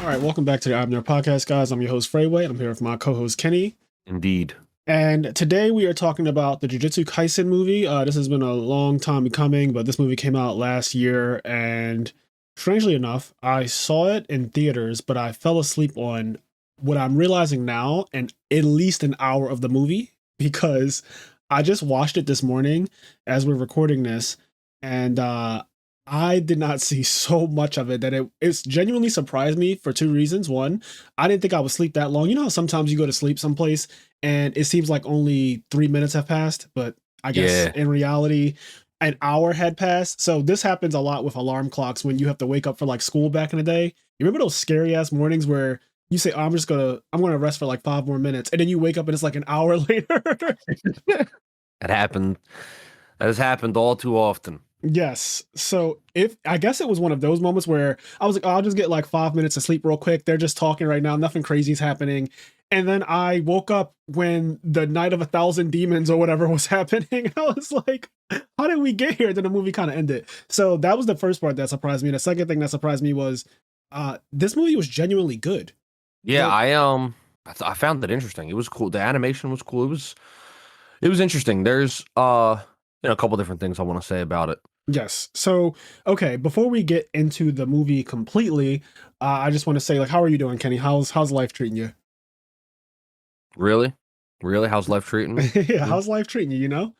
All right, welcome back to the IMNerdpodcast, guys. I'm your host, Freeway, and I'm here with my co-host, Kenny. Indeed. And today we are talking about the Jujutsu Kaisen movie. This has been a long time coming, but this movie came out last year, and strangely enough, I saw it in theaters, but I fell asleep on what I'm realizing now, and at least an hour of the movie, because I just watched it this morning as we're recording this, and I did not see so much of it that it's genuinely surprised me for two reasons. One, I didn't think I would sleep that long. You know how sometimes you go to sleep someplace and it seems like only 3 minutes have passed, but I guess in reality, an hour had passed. So this happens a lot with alarm clocks when you have to wake up for like school back in the day. You remember those scary ass mornings where you say, oh, I'm gonna rest for like 5 more minutes, and then you wake up and it's like an hour later. That happened. That has happened all too often. Yes. So I guess it was one of those moments where I was like, oh, I'll just get like 5 minutes of sleep real quick. They're just talking right now. Nothing crazy is happening. And then I woke up when the Night of 1,000 Demons or whatever was happening. I was like, how did we get here? Then the movie kind of ended. So that was the first part that surprised me. The second thing that surprised me was this movie was genuinely good. Yeah, I found that interesting. It was cool. The animation was cool. It was interesting. There's a couple different things I want to say about it. Yes. So, okay, before we get into the movie completely, I just want to say, like, how are you doing, Kenny? How's life treating you? Really? How's life treating me? Yeah, how's life treating you, you know?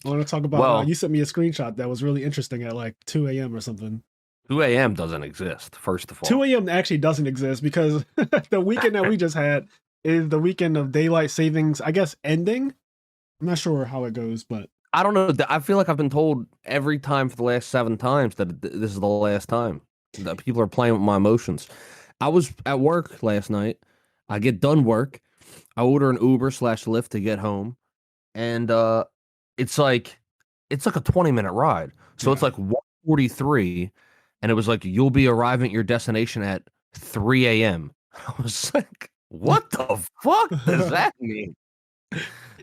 I want to talk about, you sent me a screenshot that was really interesting at like 2 a.m. or something. 2 a.m. doesn't exist, first of all. 2 a.m. actually doesn't exist because the weekend that we just had is the weekend of daylight savings, I guess, ending. I'm not sure how it goes, but I don't know. I feel like I've been told every time for the last 7 times that this is the last time. That people are playing with my emotions. I was at work last night. I get done work. I order an Uber / Lyft to get home. And it's like a 20-minute ride. So It's like 1:43. And it was like, you'll be arriving at your destination at 3 a.m. I was like, what the fuck does that mean?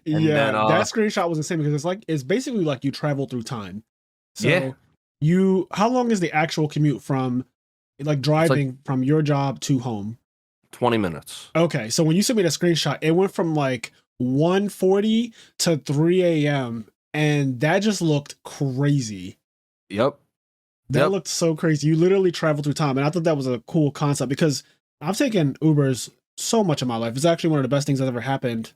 And then, that screenshot was insane because it's basically like you travel through time. So how long is the actual commute from like driving from your job to home? 20 minutes. Okay. So when you sent me the screenshot, it went from like 1:40 to 3 a.m. and that just looked crazy. Yep. That looked so crazy. You literally traveled through time. And I thought that was a cool concept because I've taken Ubers so much in my life. It's actually one of the best things that ever happened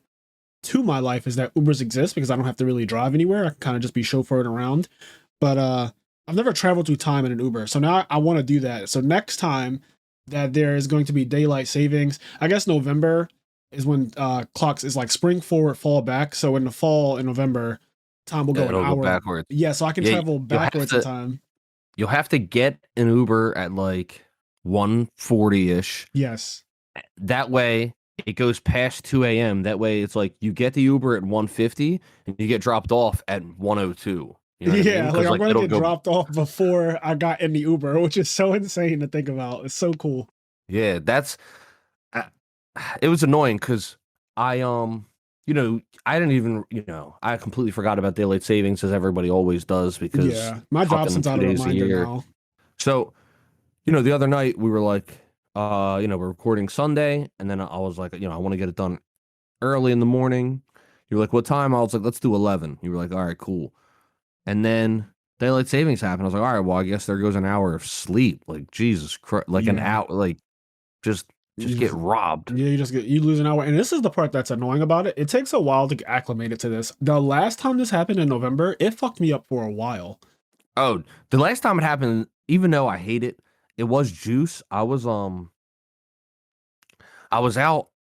to my life is that Ubers exist because I don't have to really drive anywhere. I can kind of just be chauffeured around. But I've never traveled through time in an Uber. So now I want to do that. So next time that there is going to be daylight savings, I guess November is when clocks is like spring forward, fall back. So in the fall in November, time will go an hour backwards. Yeah, so I can travel backwards in time. You'll have to get an Uber at like 1:40-ish. Yes. That way it goes past 2 a.m. That way it's like you get the Uber at 1:50 and you get dropped off at 1:02. You know what I mean? Like I'm going to get dropped off before I got in the Uber, which is so insane to think about. It's so cool. Yeah, it was annoying because I didn't even, I completely forgot about daylight savings as everybody always does because my job sends out a reminder now. So, the other night we were like, we're recording Sunday, and then I was like, I want to get it done early in the morning. You were like, what time? I was like, let's do 11. You were like, all right, cool. And then daylight savings happened. I was like, all right, well, I guess there goes an hour of sleep. Like, Jesus Christ, like an hour, like just get robbed. Yeah, you lose an hour. And this is the part that's annoying about it. It takes a while to get acclimated to this. The last time this happened in November, it fucked me up for a while. Oh, the last time it happened, even though I hate it, it was juice. I was out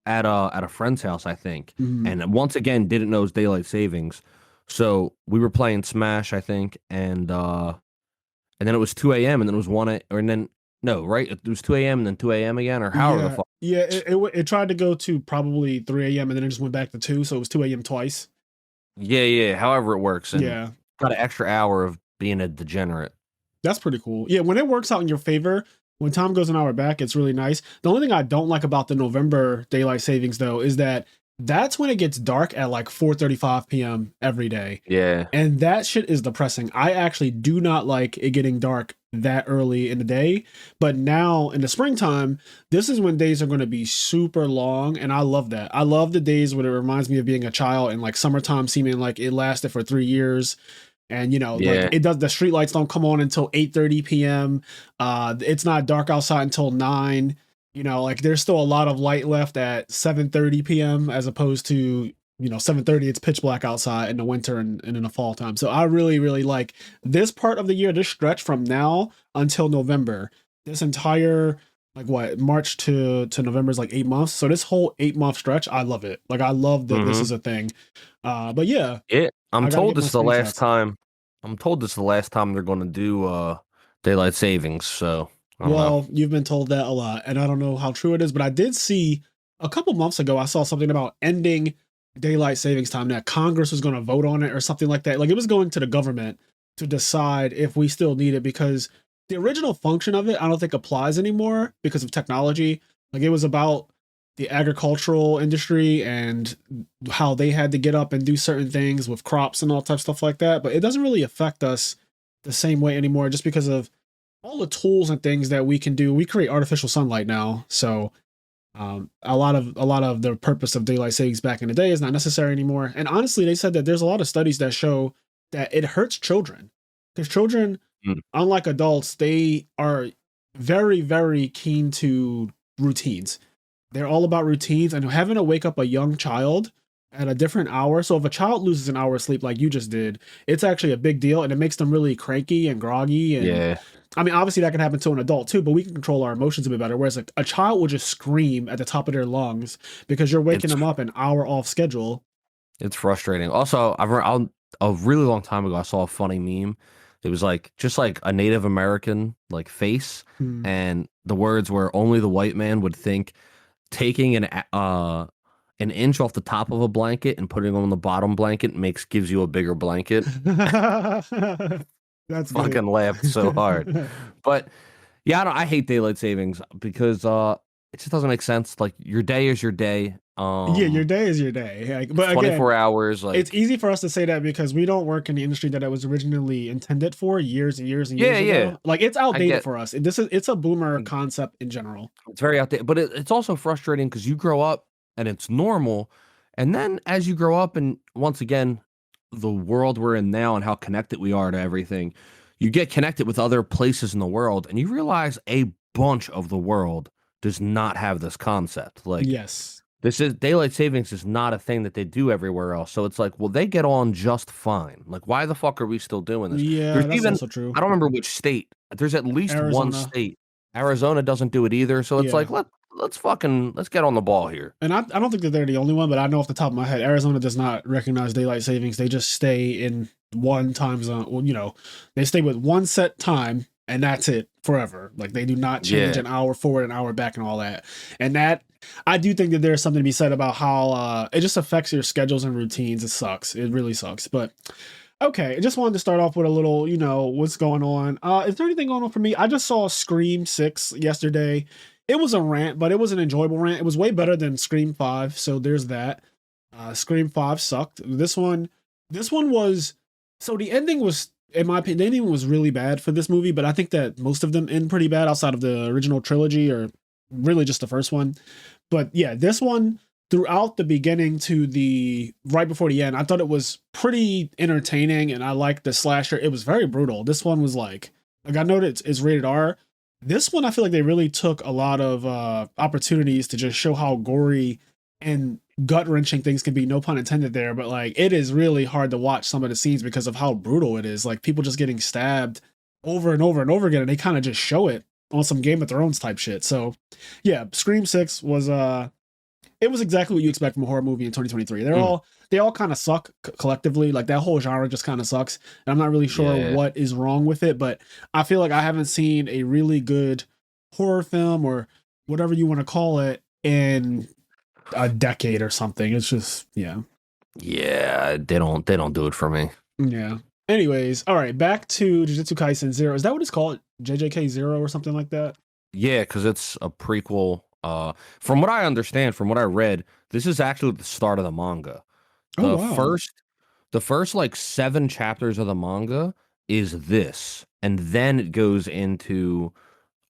at a friend's house, I think, and once again didn't know it was daylight savings. So we were playing Smash, I think, and then it was 2 a.m. and then it was 1 a.m. and then no, right? It was 2 a.m. and then 2 a.m. again, or however the fuck. Yeah, it tried to go to probably 3 a.m. and then it just went back to 2, so it was 2 a.m. twice. Yeah, however it works. And got an extra hour of being a degenerate. That's pretty cool. Yeah, when it works out in your favor, when time goes an hour back, it's really nice. The only thing I don't like about the November daylight savings, though, is that that's when it gets dark at like 4:35 p.m. every day. Yeah. And that shit is depressing. I actually do not like it getting dark that early in the day. But now in the springtime, this is when days are going to be super long. And I love that. I love the days when it reminds me of being a child and like summertime seeming like it lasted for 3 years. And like Yeah. it does, the street lights don't come on until 8:30 p.m. It's not dark outside until 9. Like there's still a lot of light left at 7:30 p.m. as opposed to 7:30 it's pitch black outside in the winter and in the fall time. So I really, really like this part of the year, this stretch from now until November. This entire like what March to November is like 8 months. So this whole 8 month stretch, I love it. Like I love that this Mm-hmm. is a thing. But yeah, Yeah. I'm I gotta told get this my is the last screenshots. time. I'm told this is the last time they're going to do daylight savings. So I don't know. Well, you've been told that a lot, and I don't know how true it is, but I did see a couple months ago, I saw something about ending daylight savings time, that Congress was going to vote on it or something like that. Like it was going to the government to decide if we still need it because the original function of it, I don't think applies anymore because of technology. Like it was about the agricultural industry and how they had to get up and do certain things with crops and all types of stuff like that. But it doesn't really affect us the same way anymore just because of all the tools and things that we can do. We create artificial sunlight now, so a lot of the purpose of daylight savings back in the day is not necessary anymore. And honestly, they said that there's a lot of studies that show that it hurts children because children, Mm. unlike adults, they are very, very keen to routines. They're all about routines, and having to wake up a young child at a different hour. So if a child loses an hour of sleep like you just did, it's actually a big deal, and it makes them really cranky and groggy. And Yeah. I mean, obviously that can happen to an adult too, but we can control our emotions a bit better. Whereas like a child will just scream at the top of their lungs because you're waking It's them up an hour off schedule. it's frustrating. Also, a really long time ago I saw a funny meme. It was like just like a Native American like face, Hmm. and the words were only the white man would think taking an inch off the top of a blanket and putting it on the bottom blanket gives you a bigger blanket. That's good. Fucking laughed so hard. But yeah, I hate daylight savings because it just doesn't make sense. Like your day is your day. Yeah, your day is your day. Like, It's but again, 24 hours. it's Like easy for us to say that because we don't work in the industry that it was originally intended for years and years and yeah, years yeah. ago. Like it's I outdated get for us. It's a boomer concept in general. it's very outdated, but it's also frustrating because you grow up and it's normal, and then as you grow up, and once again, the world we're in now and how connected we are to everything, you get connected with other places in the world, and you realize a bunch of the world does not have this concept. Like Yes. this is daylight savings is not a thing that they do everywhere else. So it's like, well, they get on just fine. Like, why the fuck are we still doing this? Yeah, There's that's even also true. I don't remember which state. There's at least one Arizona. state. Arizona doesn't do it either. So it's Yeah. like let's get on the ball here. And I don't think that they're the only one, but I know off the top of my head, Arizona does not recognize daylight savings. They just stay in one time zone. Well, they stay with one set time and that's it forever. Like they do not change Yeah. an hour forward, an hour back, and all that. And that I do think that there's something to be said about how it just affects your schedules and routines. It sucks. It really sucks. But okay, I just wanted to start off with a little, what's going on. Is there anything going on for me? I just saw Scream 6 yesterday. It was a rant, but it was an enjoyable rant. It was way better than Scream 5, so there's that. Scream 5 sucked. This one was, so the ending was, in my opinion, the ending was really bad for this movie, but I think that most of them end pretty bad outside of the original trilogy or really just the first one. But yeah, this one, throughout the beginning to the right before the end, I thought it was pretty entertaining and I liked the slasher. It was very brutal. This one was like I know that it's rated R. This one, I feel like they really took a lot of opportunities to just show how gory and gut wrenching things can be. No pun intended there, but like it is really hard to watch some of the scenes because of how brutal it is. Like people just getting stabbed over and over and over again, and they kind of just show it on some Game of Thrones type shit. So yeah, Scream 6 was it was exactly what you expect from a horror movie in 2023. Mm. They all kind of suck collectively. Like that whole genre just kind of sucks. And I'm not really sure Yeah. what is wrong with it, but I feel like I haven't seen a really good horror film or whatever you want to call it in a decade or something. It's just yeah. Yeah, they don't do it for me. Yeah. Anyways, all right, back to Jujutsu Kaisen 0. Is that what it's called? JJK 0 or something like that? Yeah, because it's a prequel. From what I understand, from what I read, This is actually the start of the manga. Oh The wow. first the first like 7 chapters of the manga is this, and then it goes into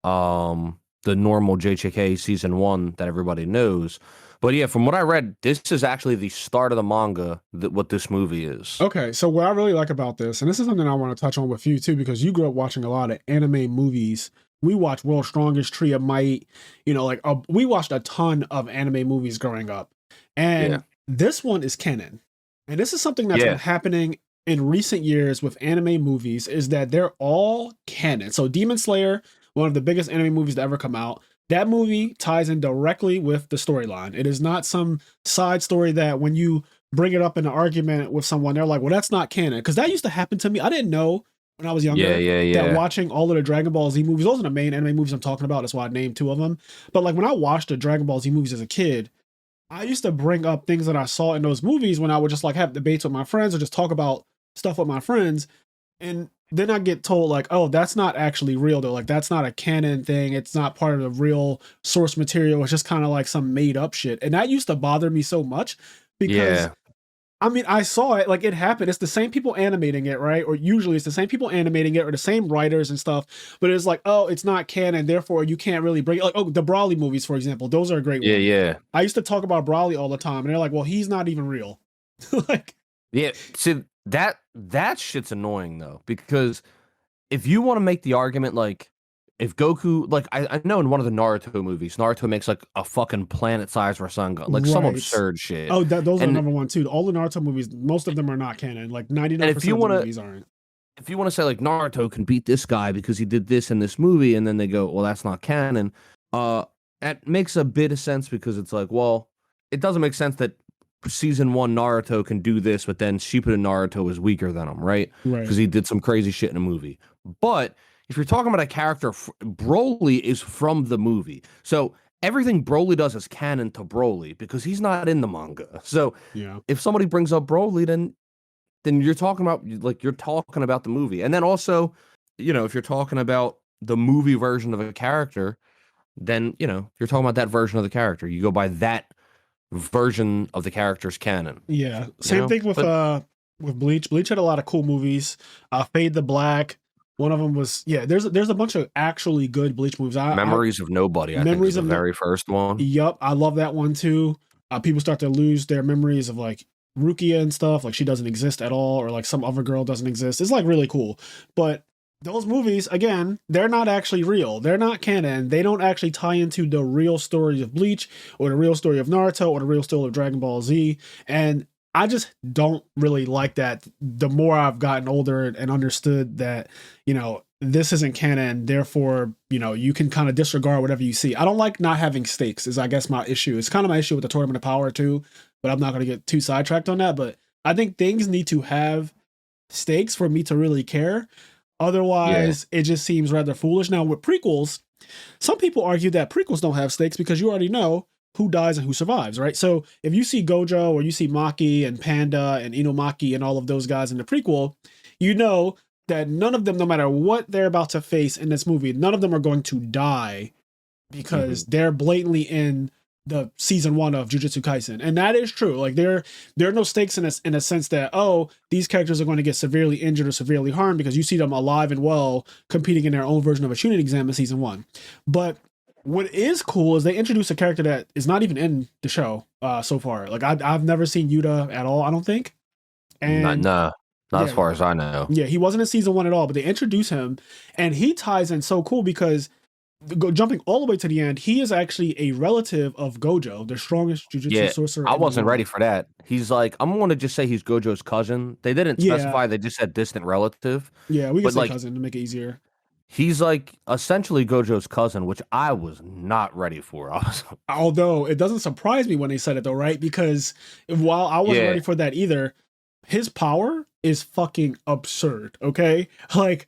the normal JJK season 1 that everybody knows. But yeah, from what I read, this is actually the start of the manga that what this movie is. Okay, so what I really like about this, and this is something I want to touch on with you too, because you grew up watching a lot of anime movies. We watched World's Strongest, Tree of Might, like we watched a ton of anime movies growing up, Yeah. and this one is canon. And this is something that's been Yeah. happening in recent years with anime movies is that they're all canon. So Demon Slayer, one of the biggest anime movies to ever come out, that movie ties in directly with the storyline. It is not some side story that when you bring it up in an argument with someone, they're like, well, that's not canon. Because that used to happen to me. I didn't know when I was Yeah, younger yeah, that yeah. watching all of the Dragon Ball Z movies, those are the main anime movies I'm talking about. That's why I named 2 of them. But like when I watched the Dragon Ball Z movies as a kid, I used to bring up things that I saw in those movies when I would just like have debates with my friends or just talk about stuff with my friends. And then I get told like, oh, that's not actually real though. Like that's not a canon thing. It's not part of the real source material. It's just kind of like some made up shit. And that used to bother me so much because Yeah. I mean, I saw it, like it happened. It's the same people animating it, right? Or usually it's the same people animating it or the same writers and stuff. But it's like, oh, it's not canon, therefore you can't really bring it. Like, oh, the Brawley movies, for example, those are a great Yeah, one. yeah. I used to talk about Brawley all the time, and they're like, well, he's not even real. Like, Yeah. See, that shit's annoying though, because if you want to make the argument like if Goku, like I know in one of the Naruto movies, Naruto makes like a fucking planet-sized Rasengan, like some right. absurd shit. Oh, those are And number one too. All the Naruto movies, most of them are not canon. Like and if 99% you of the want to movies aren't. if you want to say like Naruto can beat this guy because he did this in this movie, and then they go, well, that's not canon. That makes a bit of sense because it's like, well, it doesn't make sense that season 1 Naruto can do this, but then Shippuden Naruto is weaker than him, right? Right. Because he did some crazy shit in a movie. But if you're talking about a character, Broly is from the movie, so everything Broly does is canon to Broly because he's not in the manga. So Yeah. if somebody brings up Broly, then you're talking about like you're talking about the movie. And then also, if you're talking about the movie version of a character, then you're talking about that version of the character. You go by that version of the character's canon. Yeah. Same thing But with Bleach. Bleach had a lot of cool movies. Fade the Black. One of them was There's a bunch of actually good Bleach movies. Memories of Nobody, I think, is Memories the of very first one. Yup, I love that one too. People start to lose their memories of like Rukia and stuff, like she doesn't exist at all, or like some other girl doesn't exist. It's like really cool. But those movies, again, they're not actually real. They're not canon. They don't actually tie into the real story of Bleach or the real story of Naruto or the real story of Dragon Ball Z. And I just don't really like that. The more I've gotten older and understood that, this isn't canon, therefore, you can kind of disregard whatever you see. I don't like not having stakes, is I guess my issue. It's kind of my issue with the Tournament of Power too, but I'm not going to get too sidetracked on that. But I think things need to have stakes for me to really care. Yeah. Otherwise, it just seems rather foolish. Now, with prequels, some people argue that prequels don't have stakes because you already know who dies and who survives, right? So if you see Gojo or you see Maki and Panda and Inomaki and all of those guys in the prequel, you know that none of them, no matter what they're about to face in this movie, none of them are going to die because they're blatantly in the season 1 of Jujutsu Kaisen. And that is true. Like there are no stakes in a sense that, oh, these characters are going to get severely injured or severely harmed because you see them alive and well competing in their own version of a Chunin exam in season 1. But what is cool is they introduce a character that is not even in the show so far. Like I've never seen Yuta at all, I don't think. Not, And nah, not as yeah, far as I know. yeah, he wasn't in season 1 at all, but they introduce him and he ties in so cool because jumping all the way to the end, he is actually a relative of Gojo, the strongest jujutsu Yeah, sorcerer I in the wasn't ready world. for that. He's like, I'm going to just say he's Gojo's cousin. They didn't Yeah, specify, they just said distant relative. yeah, we can But say like, cousin to make it easier. he's like essentially Gojo's cousin, which I was not ready for. I was, Although it doesn't surprise me when they said it though, right? Because while I wasn't yeah, ready for that either, his power is fucking absurd, okay? Like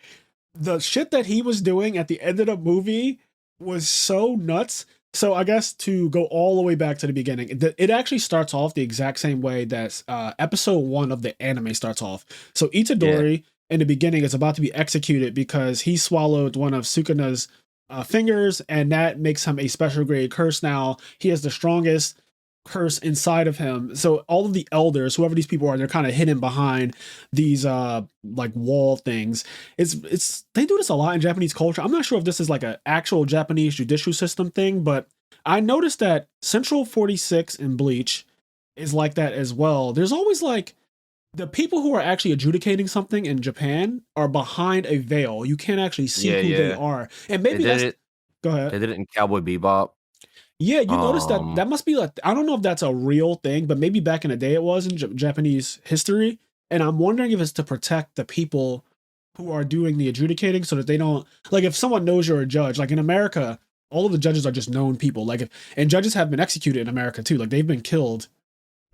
the shit that he was doing at the end of the movie was so nuts. So I guess to go all the way back to the beginning, it actually starts off the exact same way that episode 1 of the anime starts off. So yeah, Itadori in the beginning is about to be executed because he swallowed one of Sukuna's fingers, and that makes him a special grade curse now. He is the strongest curse inside of him. So all of the elders, whoever these people are, they're kind of hidden behind these like wall things. It's they do this a lot in Japanese culture. I'm not sure if this is like an actual Japanese judicial system thing, but I noticed that Central 46 in Bleach is like that as well. There's always like the people who are actually adjudicating something in Japan are behind a veil. You can't actually see Yeah, who they yeah. are. And They maybe did that's it. go ahead. They did it in Cowboy Bebop. Yeah, you notice that Um, that must be like I don't know if that's a real thing, but maybe back in the day it was in Japanese history. And I'm wondering if it's to protect the people who are doing the adjudicating so that they don't like if someone knows you're a judge, like in America, all of the judges are just known people. Like if and judges have been executed in America too. Like they've been killed.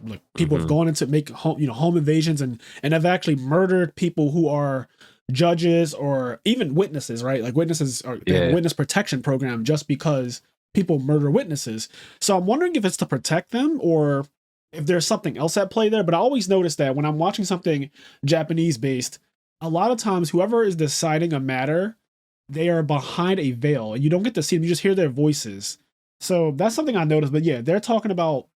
Like people have mhm. gone into make home, home invasions and have actually murdered people who are judges or even witnesses, right? Like witnesses are they have a Yeah. witness protection program just because people murder witnesses. So I'm wondering if it's to protect them or if there's something else at play there. But I always notice that when I'm watching something Japanese based, a lot of times whoever is deciding a matter, they are behind a veil and you don't get to see them, you just hear their voices. So that's something I noticed. But yeah, they're talking about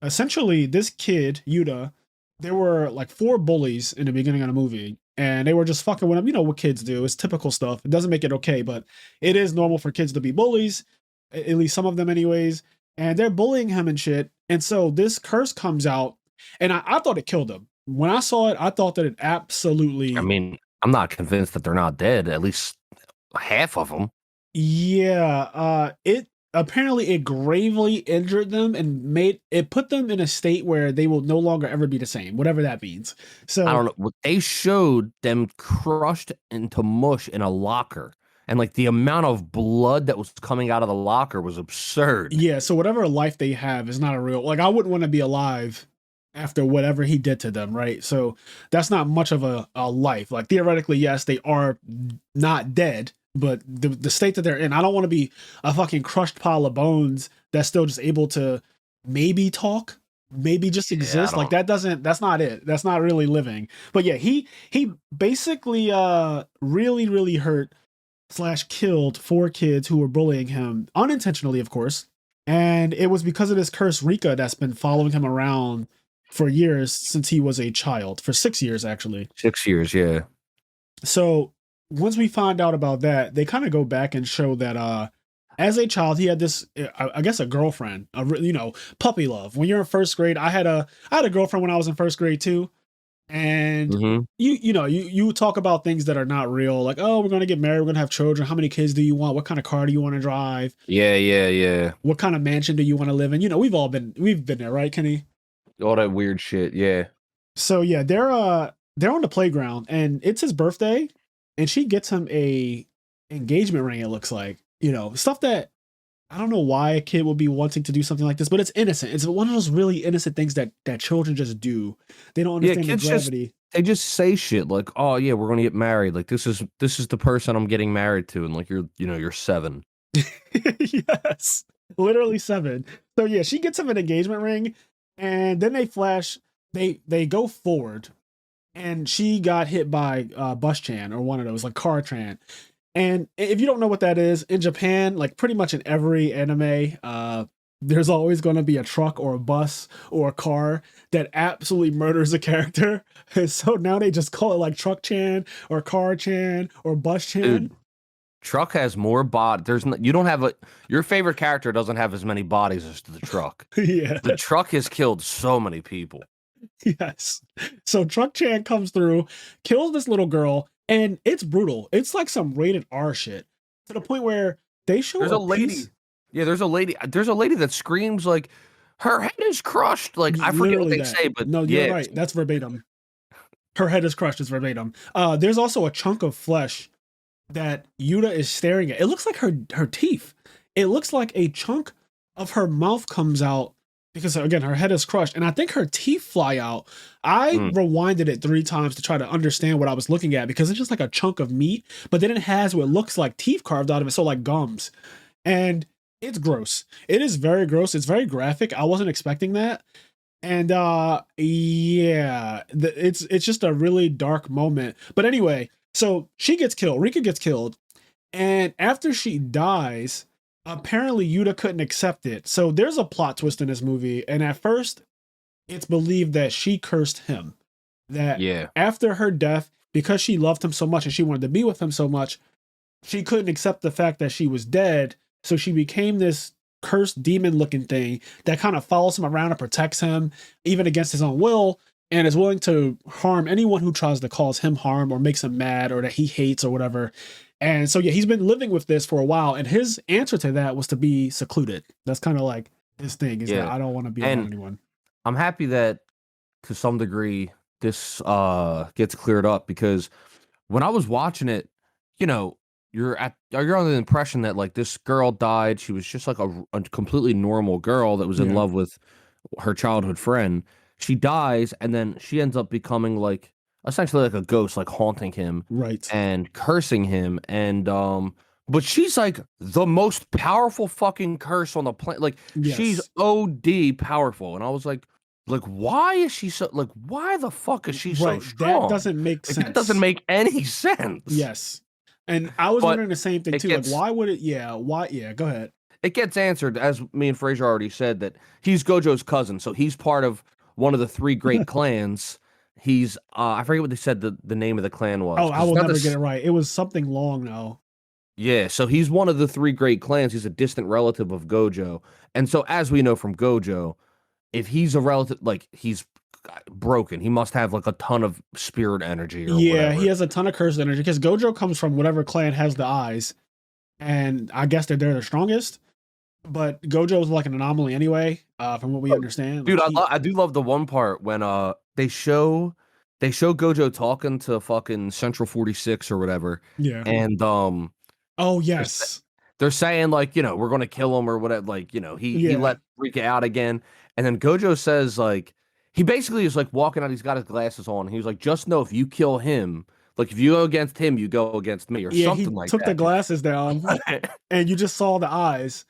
essentially this kid Yuta. There were like four bullies in the beginning of the movie, and they were just fucking with him. You know what kids do? It's typical stuff. It doesn't make it okay, but it is normal for kids to be bullies, at least some of them, anyways. And they're bullying him and shit. And so this curse comes out, and I thought it killed him. When I saw it, I thought that it I absolutely mean, I'm not convinced that they're not dead. At least half of them. yeah, it apparently it gravely injured them and made it put them in a state where they will no longer ever be the same, whatever that means. I So don't know. They showed them crushed into mush in a locker, and like the amount of blood that was coming out of the locker was absurd. yeah, so whatever life they have is not a real like I wouldn't want to be alive after whatever he did to them, right? So that's not much of a life. Like theoretically, yes, they are not dead, but the state that they're in, I don't want to be a fucking crushed pile of bones that's still just able to maybe talk, maybe just Yeah, I exist. Like don't. that doesn't that's not it. That's not really living. But yeah, he basically really hurt slash killed four kids who were bullying him unintentionally, of course. And it was because of this curse Rika that's been following him around for years since he was a child, for 6 years actually. 6 years, yeah. So once we find out about that, they kind of go back and show that as a child he had this I guess a girlfriend, puppy love. When you're in first grade, I had a girlfriend when I was in first grade too. And Hmm. you talk about things that are not real, like, oh, we're gonna get married, we're gonna have children, how many kids do you want, what kind of car do you want to drive, Yeah, yeah, yeah. what kind of mansion do you want to live in? We've been there, right, Kenny? All that weird shit. Yeah. So yeah, they're on the playground and it's his birthday, and she gets him a engagement ring, it looks like, stuff that I don't know why a kid would be wanting to do something like this, but it's innocent. It's one of those really innocent things that children just do. They don't Yeah, understand the kids just gravity. they just say shit like, "Oh yeah, we're gonna get married." Like this is the person I'm getting married to, and like you're 7. Yes, literally 7. So yeah, she gets him an engagement ring, and then they flash. They go forward, and she got hit by bus Chan or one of those like car Chan. And if you don't know what that is, in Japan, like pretty much in every anime, there's always going to be a truck or a bus or a car that absolutely murders a character. And so now they just call it like Truck Chan or Car Chan or Bus Chan. Dude, truck has more body. You don't have a your favorite character doesn't have as many bodies as the truck. Yeah. The truck has killed so many people. Yes. So Truck Chan comes through, kills this little girl, and it's brutal. It's like some rated R shit to the point where they show There's a a lady. piece. Yeah, there's a lady. There's a lady that screams like her head is crushed. Like I forget what Literally they that. say, but No, you're yeah, right. That's verbatim. Her head is crushed. Is verbatim. There's also a chunk of flesh that Yuta is staring at. It looks like her teeth. It looks like a chunk of her mouth comes out because again her head is crushed, and I think her teeth fly out. I mm, rewinded it 3 times to try to understand what I was looking at because it's just like a chunk of meat, but then it has what looks like teeth carved out of it, so like gums, and it's gross. It is very gross. It's very graphic. I wasn't expecting that. And yeah, it's just a really dark moment. But anyway, so she gets killed. Rika gets killed, and after she dies, apparently Yuta couldn't accept it. So there's a plot twist in this movie, and at first it's believed that she cursed him. That Yeah. after her death, because she loved him so much and she wanted to be with him so much, she couldn't accept the fact that she was dead. So she became this cursed demon looking thing that kind of follows him around and protects him, even against his own will, and is willing to harm anyone who tries to cause him harm or makes him mad or that he hates or whatever. And so, yeah, he's been living with this for a while. And his answer to that was to be secluded. That's kind of like his thing is that Yeah. I don't want to be around And anyone. I'm happy that to some degree this gets cleared up, because when I was watching it, you know, you're under the impression that like this girl died. She was just like a completely normal girl that was in Yeah. love with her childhood friend. She dies, and then she ends up becoming like essentially like a ghost, like haunting him Right. and cursing him. And but she's like the most powerful fucking curse on the planet. Like she's Yes. OD powerful. And I was like, why is she so like why the fuck is she so Right. That strong? doesn't make Like, sense. that doesn't make any sense. Yes. And I was But wondering the same thing it too. gets Like, why would it? Yeah. Why? Yeah. Go ahead. it gets answered, as me and Fraser already said, that he's Gojo's cousin, so he's part of one of the three great clans. He's I forget what they said the name of the clan was. Oh, 'Cause I it's will not never this- get it right. It was something long though. Yeah, so he's one of the three great clans. He's a distant relative of Gojo. And so as we know from Gojo, if he's a relative, like he's broken, he must have like a ton of spirit energy or Yeah, whatever. he has a ton of cursed energy because Gojo comes from whatever clan has the eyes, and I guess they're the strongest. But Gojo is like an anomaly anyway, from what we understand. Dude, Like, I do love the one part when they show Gojo talking to fucking Central 46 or whatever. yeah. And Oh yes. they're saying like, we're gonna kill him or whatever. Like, he Yeah. let Rika out again. And then Gojo says like he basically is like walking out, he's got his glasses on. He was like, just know if you kill him, like if you go against him, you go against me, or Yeah, he something like took the that. glasses down, and you just saw the eyes.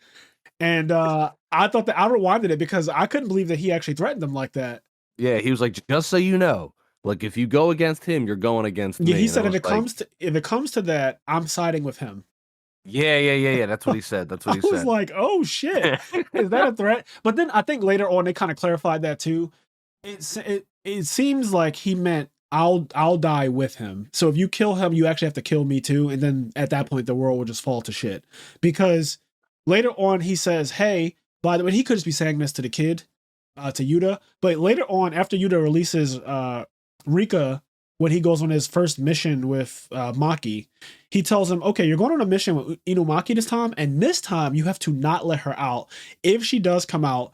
And I thought that I rewinded it because I couldn't believe that he actually threatened them like that. Yeah, he was like, just so you know, like if you go against him, you're going against me. Yeah, he And said I if was it like, comes to that, I'm siding with him. yeah. That's what he said. That's what I he was said. like, oh shit, is that a threat? But then I think later on they kind of clarified that too. It seems like he meant I'll die with him. So if you kill him, you actually have to kill me too. And then at that point, the world will just fall to shit. Because later on he says, hey, by the way, he could just be saying this to the kid, to Yuta. But later on, after Yuta releases Rika, when he goes on his first mission with Maki, he tells him, okay, you're going on a mission with Inumaki this time, and this time you have to not let her out. If she does come out,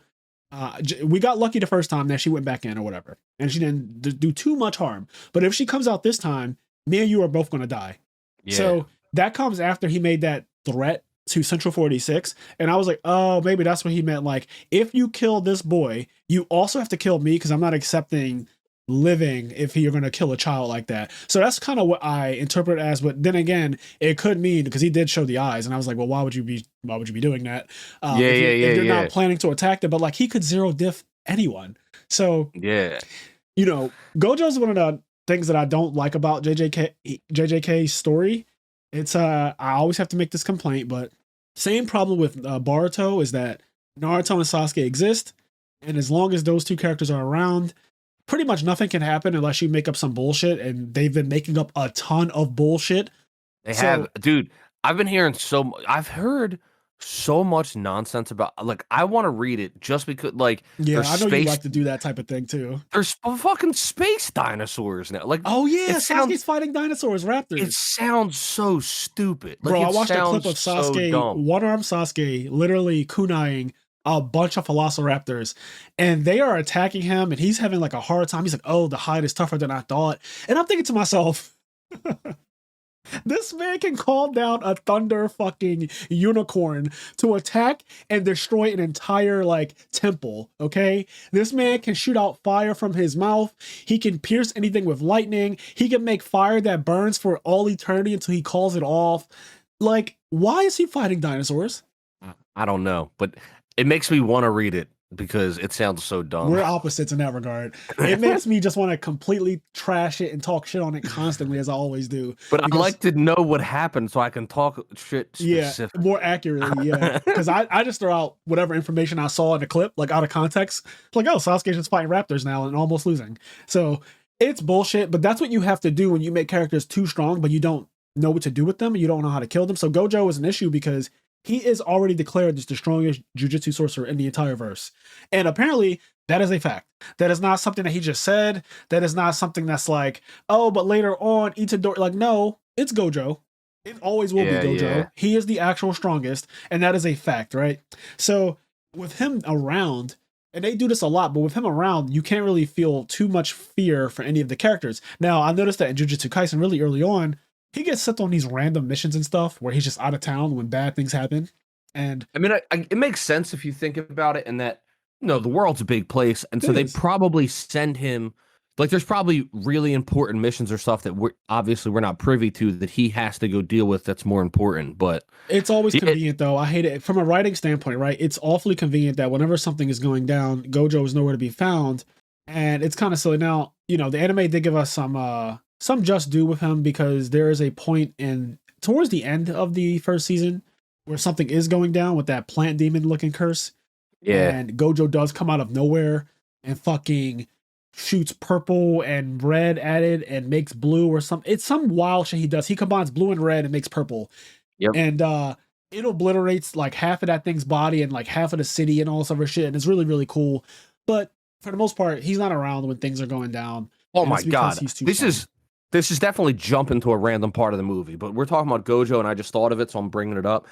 we got lucky the first time that she went back in or whatever, and she didn't do too much harm. But if she comes out this time, me and you are both going to die. Yeah. So that comes after he made that threat to Central 46. And I was like, oh, maybe that's what he meant. Like, if you kill this boy, you also have to kill me because I'm not accepting living if you're going to kill a child like that. So that's kind of what I interpret as. But then again, it could mean because he did show the eyes, and I was like, well, why would you be doing that? If you're not planning to attack them, but like he could zero diff anyone. So yeah, Gojo's one of the things that I don't like about JJK's story. It's I always have to make this complaint, but same problem with Boruto is that Naruto and Sasuke exist, and as long as those two characters are around, pretty much nothing can happen unless you make up some bullshit, and they've been making up a ton of bullshit. They have, dude. I've been hearing I've heard so much nonsense about. Like, I want to read it just because. Like, yeah, I know you like to do that type of thing too. There's fucking space dinosaurs now. Like, oh yeah, Sasuke's fighting dinosaurs, raptors. It sounds so stupid. Like, bro. I watched a clip of Sasuke, one-armed Sasuke, literally kunaiing a bunch of velociraptors, and they are attacking him, and he's having like a hard time. He's like, oh, the hide is tougher than I thought. And I'm thinking to myself, this man can call down a thunder fucking unicorn to attack and destroy an entire like temple. Okay, this man can shoot out fire from his mouth. He can pierce anything with lightning. He can make fire that burns for all eternity until he calls it off. Like, why is he fighting dinosaurs? I don't know, but it makes me want to read it because it sounds so dumb. We're opposites in that regard. It makes me just want to completely trash it and talk shit on it constantly, as I always do. But I Because like to know what happened so I can talk shit yeah, specific. more accurately, yeah. Because I just throw out whatever information I saw in the clip, like out of context. Like, oh, Sasuke's just fighting raptors now and almost losing. So it's bullshit, but that's what you have to do when you make characters too strong, but you don't know what to do with them and you don't know how to kill them. So Gojo is an issue because he is already declared as the strongest jujutsu sorcerer in the entire verse. And apparently that is a fact. That is not something that he just said. That is not something that's like, oh, but later on, Itadori, like, no, it's Gojo. It always will be Yeah, yeah. Gojo. He is the actual strongest, and that is a fact, right? So with him around, and they do this a lot, but with him around, you can't really feel too much fear for any of the characters. Now, I noticed that in Jujutsu Kaisen, really early on, he gets sent on these random missions and stuff where he's just out of town when bad things happen. And I mean, it makes sense if you think about it, and that the world's a big place, and so it they is. probably send him. Like, there's probably really important missions or stuff that we're not privy to that he has to go deal with. That's more important, but It's always yeah, convenient, though. I hate it from a writing standpoint, right? It's awfully convenient that whenever something is going down, Gojo is nowhere to be found, and it's kind of silly. Now, the anime did give us some just due with him because there is a point in towards the end of the first season where something is going down with that plant demon looking curse, yeah, and Gojo does come out of nowhere and fucking shoots purple and red at it and makes blue or something. It's some wild shit he does. He combines blue and red and makes purple, yep. and it obliterates like half of that thing's body and like half of the city and all this other shit, and it's really really cool. But for the most part, he's not around when things are going down, Oh and my it's because god, he's too this strong. is this is definitely jumping to a random part of the movie, but we're talking about Gojo, and I just thought of it, so I'm bringing it up.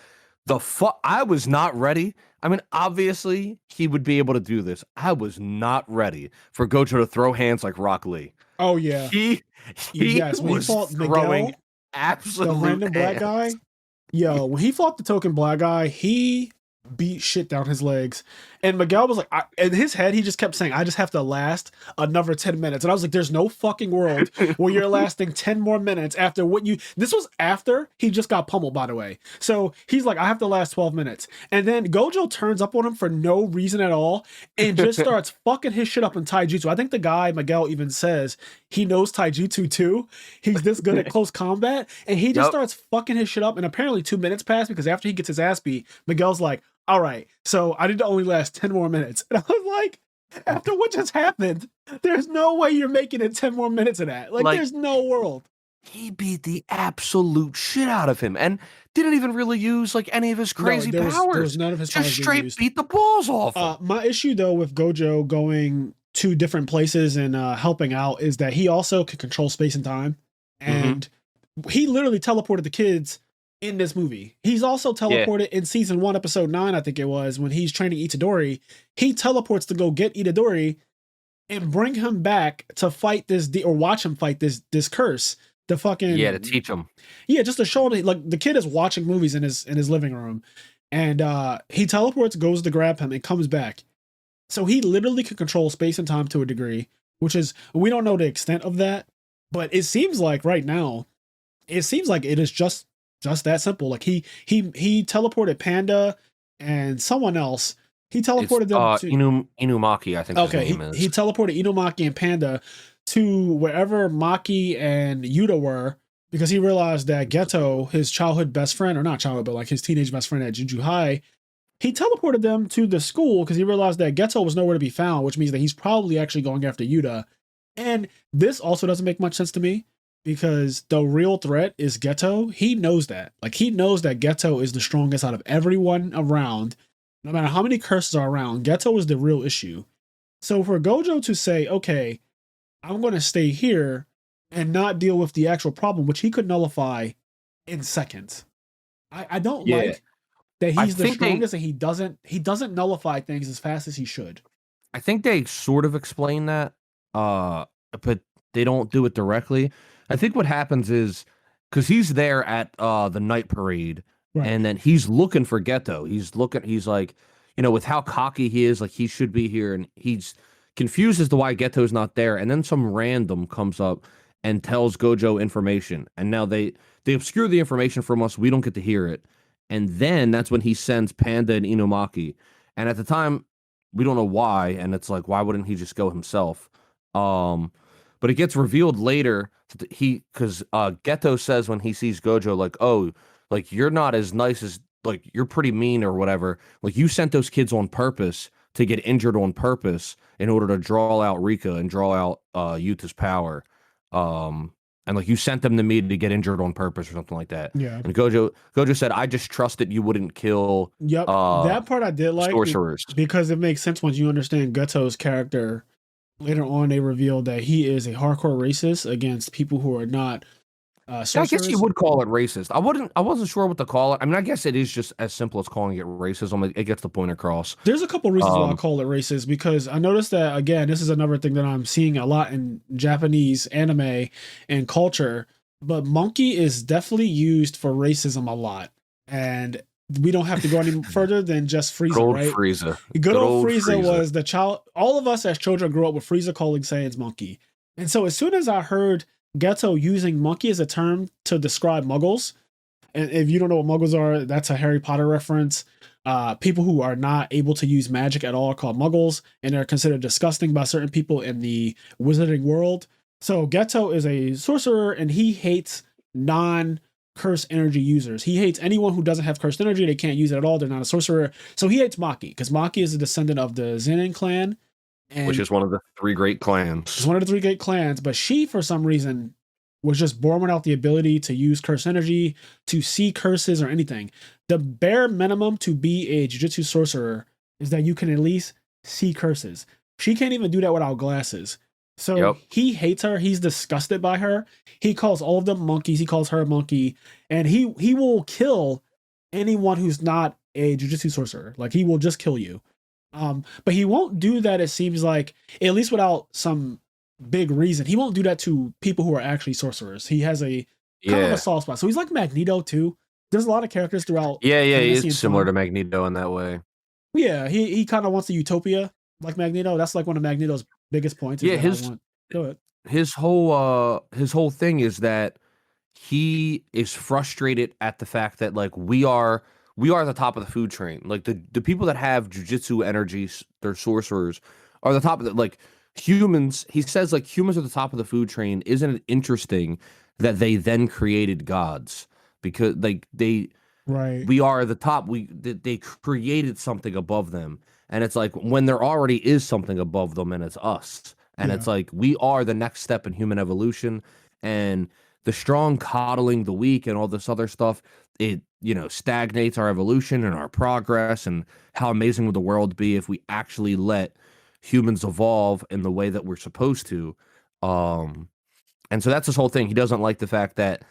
I was not ready. I mean, obviously he would be able to do this. I was not ready for Gojo to throw hands like Rock Lee. Oh yeah, He he yes. When he was fought throwing Miguel, the absolute random black hands. guy, yo, when he fought the token black guy, he beat shit down his legs. And Miguel was like, in his head, he just kept saying, I just have to last another 10 minutes. And I was like, there's no fucking world where you're lasting 10 more minutes after this was after he just got pummeled, by the way. So he's like, I have to last 12 minutes. And then Gojo turns up on him for no reason at all and just starts fucking his shit up in taijutsu. I think the guy, Miguel, even says he knows taijutsu too. He's this good at close combat. And he just Yep. starts fucking his shit up. And apparently 2 minutes pass because after he gets his ass beat, Miguel's like, all right, so I need to only last 10 more minutes. And I was like, after what just happened, there's no way you're making it 10 more minutes of that. Like there's no world. He beat the absolute shit out of him and didn't even really use like any of his crazy there powers. was none of his Just powers being straight used. beat the balls off him. My issue, though, with Gojo going to different places and helping out is that he also can control space and time. And he literally teleported the kids in this movie. He's also teleported in season 1, episode 9, I think it was, when he's training Itadori. He teleports to go get Itadori and bring him back to fight this or watch him fight this curse. The fucking to teach him. Yeah, just to show him, like, the kid is watching movies in his living room, and he teleports, goes to grab him, and comes back. So he literally can control space and time to a degree, which is, we don't know the extent of that, but it seems like right now, it seems like it is just that simple. Like he teleported Panda and someone else. He teleported them to Inumaki, I think his name is. He teleported Inumaki and Panda to wherever Maki and Yuta were because he realized that Geto, his childhood best friend, or not childhood, but like his teenage best friend at Juju High, he teleported them to the school because he realized that Geto was nowhere to be found, which means that he's probably actually going after Yuta. And this also doesn't make much sense to me because the real threat is Geto. He knows that. Like, he knows that Geto is the strongest out of everyone around. No matter how many curses are around, Geto is the real issue. So for Gojo to say, okay, I'm going to stay here and not deal with the actual problem, which he could nullify in seconds. I don't like that he's the strongest and he doesn't nullify things as fast as he should. I think they sort of explain that, but they don't do it directly. I think what happens is because he's there at the night parade, Right. and then he's looking for Geto. He's like, with how cocky he is, like he should be here, and he's confused as to why Geto's not there. And then some random comes up and tells Gojo information, and now they obscure the information from us. We don't get to hear it, and then that's when he sends Panda and Inumaki. And at the time, we don't know why, and it's like, why wouldn't he just go himself? Um, but it gets revealed later that because Geto says when he sees Gojo, like, oh, like you're not as nice as like you're pretty mean or whatever. Like you sent those kids on purpose to get injured on purpose in order to draw out Rika and draw out Yuta's power. And like you sent them to me to get injured on purpose or something like that. Yeah. And Gojo said, I just trusted you wouldn't kill Yep. That part I did like sorcerers. because it makes sense once you understand Geto's character. Later on, they revealed that he is a hardcore racist against people who are not Yeah, I guess sorcerers. you would call it racist. I wasn't sure what to call it. I mean, I guess it is just as simple as calling it racism. It gets the point across. There's a couple reasons why I call it racist because I noticed that again, this is another thing that I'm seeing a lot in Japanese anime and culture. But monkey is definitely used for racism a lot, and we don't have to go any further than just Frieza, right? Frieza. Good old Frieza was the child. All of us as children grew up with Frieza calling Saiyans monkey, and so as soon as I heard Geto using monkey as a term to describe Muggles, and if you don't know what Muggles are, that's a Harry Potter reference. People who are not able to use magic at all are called Muggles, and they're considered disgusting by certain people in the wizarding world. So Geto is a sorcerer, and he hates non-cursed energy users. He hates anyone who doesn't have cursed energy. They can't use it at all. They're not a sorcerer. So he hates Maki, because Maki is a descendant of the Zenin clan. Which is one of the three great clans. It's one of the three great clans, but she, for some reason, was just born without the ability to use cursed energy, to see curses or anything. The bare minimum to be a Jujutsu sorcerer is that you can at least see curses. She can't even do that without glasses. So he hates her. He's disgusted by her. He calls all of them monkeys. He calls her a monkey. And he will kill anyone who's not a Jujutsu sorcerer. Like, he will just kill you. But he won't do that, it seems like, at least without some big reason. He won't do that to people who are actually sorcerers. He has a kind of a soft spot. So he's like Magneto too. There's a lot of characters throughout. Yeah, he's similar to Magneto in that way. Yeah, he kind of wants a utopia like Magneto. That's like one of Magneto's biggest points. Yeah, his whole thing is that he is frustrated at the fact that like we are the top of the food chain. Like the people that have jujitsu energies, they're sorcerers, are the top of the like humans. He says like humans are the top of the food chain. Isn't it interesting that they then created gods? Because like we are the top. They created something above them, and it's like when there already is something above them, and it's us, and it's like we are the next step in human evolution, and the strong coddling the weak and all this other stuff. It stagnates our evolution and our progress, and how amazing would the world be if we actually let humans evolve in the way that we're supposed to. And so that's his whole thing. He doesn't like the fact that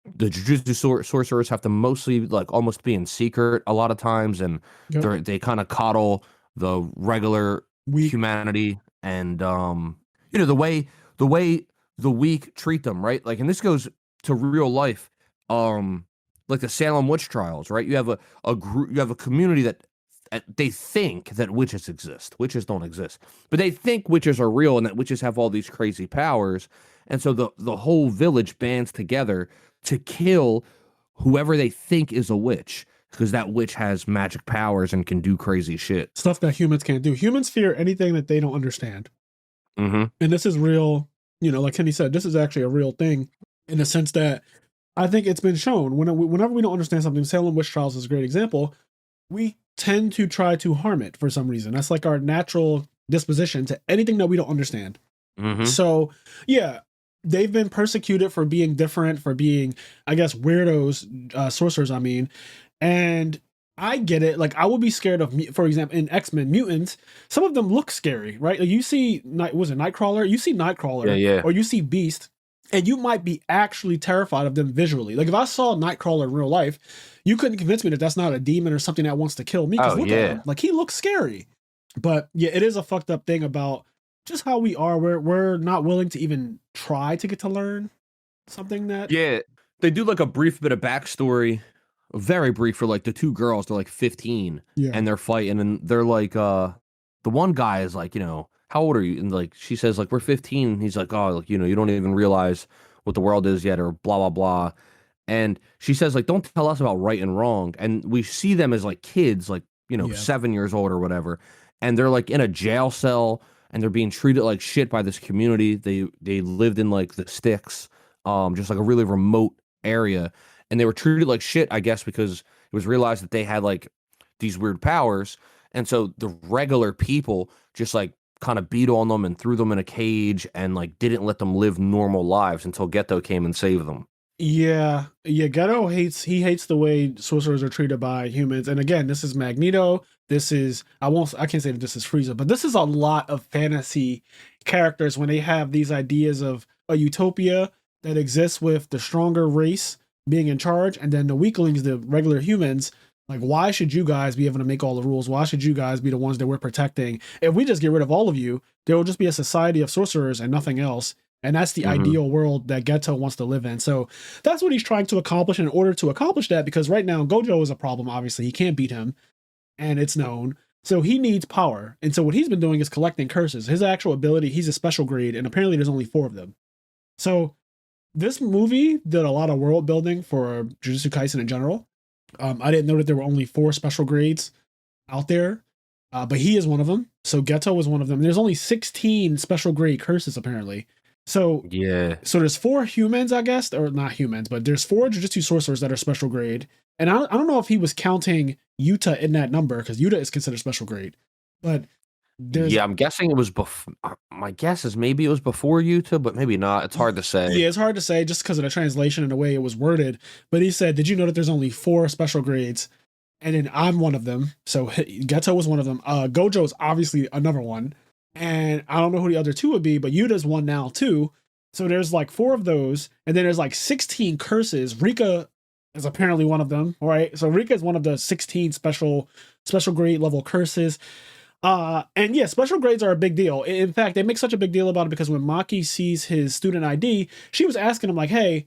the Jujutsu sorcerers have to mostly like almost be in secret a lot of times, and they kind of coddle the regular humanity, and the way the weak treat them, right? Like, and this goes to real life, like the Salem witch trials, right? You have a group, you have a community that they think that witches exist. Witches don't exist, but they think witches are real and that witches have all these crazy powers, and so the whole village bands together to kill whoever they think is a witch, because that witch has magic powers and can do crazy shit. Stuff that humans can't do. Humans fear anything that they don't understand. Mm-hmm. And this is real, like Kenny said, this is actually a real thing in the sense that I think it's been shown. Whenever we don't understand something, Salem witch trials is a great example, we tend to try to harm it for some reason. That's like our natural disposition to anything that we don't understand. Mm-hmm. So, yeah, they've been persecuted for being different, for being, I guess, weirdos, sorcerers, I mean. And I get it. Like, I would be scared of, for example, in X-Men mutants, some of them look scary, right? Like, you see, Nightcrawler? You see Nightcrawler, or you see Beast, and you might be actually terrified of them visually. Like, if I saw Nightcrawler in real life, you couldn't convince me that that's not a demon or something that wants to kill me. Look at him. Like, he looks scary. But, yeah, it is a fucked up thing about just how we are. We're not willing to even try to get to learn something that... Yeah, they do, like, a brief bit of backstory, very brief, for, like, the two girls. They're, like, 15, and they're fighting, and they're, like, the one guy is, like, how old are you? And, like, she says, like, we're 15. And he's like, oh, like, you don't even realize what the world is yet, or blah, blah, blah. And she says, like, don't tell us about right and wrong. And we see them as, like, kids, like, 7 years old or whatever. and they're like in a jail cell and they're being treated like shit by this community. They lived in like the sticks, just like a really remote area, and they were treated like shit, I guess, because it was realized that they had like these weird powers, and so the regular people just like kind of beat on them and threw them in a cage and like didn't let them live normal lives until Geto came and saved them. Yeah, yeah. Geto hates the way sorcerers are treated by humans. And again, this is Magneto. This is I can't say that this is Frieza, but this is a lot of fantasy characters when they have these ideas of a utopia that exists with the stronger race being in charge, and then the weaklings, the regular humans. Like, why should you guys be able to make all the rules? Why should you guys be the ones that we're protecting? If we just get rid of all of you, there will just be a society of sorcerers and nothing else. And that's the Hmm. ideal world that Geto wants to live in. So that's what he's trying to accomplish in order to accomplish that, because right now Gojo is a problem, obviously. He can't beat him, and it's known. So he needs power. And so what he's been doing is collecting curses. His actual ability, he's a special grade, and apparently there's only 4 of them. So this movie did a lot of world building for Jujutsu Kaisen in general. I didn't know that there were only 4 special grades out there, but he is one of them. So Geto was one of them. There's only 16 special grade curses apparently. So Yeah. so there's 4 humans, I guess, or not humans, but there's 4 Jujutsu sorcerers that are special grade. And I don't know if he was counting Yuta in that number because Yuta is considered special grade. But there's Yeah, I'm guessing it was before. My guess is maybe it was before YouTube, but maybe not. It's hard to say. yeah, it's hard to say just because of the translation and the way it was worded. But he said, "Did you know that there's only 4 special grades?" And then I'm one of them. So Geto was one of them. Gojo is obviously another one, and I don't know who the other 2 would be, but Yuta's one now too. So there's like 4 of those, and then there's like 16 curses. Rika is apparently one of them. All right, so Rika is one of the 16 special grade level curses. And yeah, special grades are a big deal. In fact, they make such a big deal about it because when Maki sees his student ID, she was asking him like, "Hey,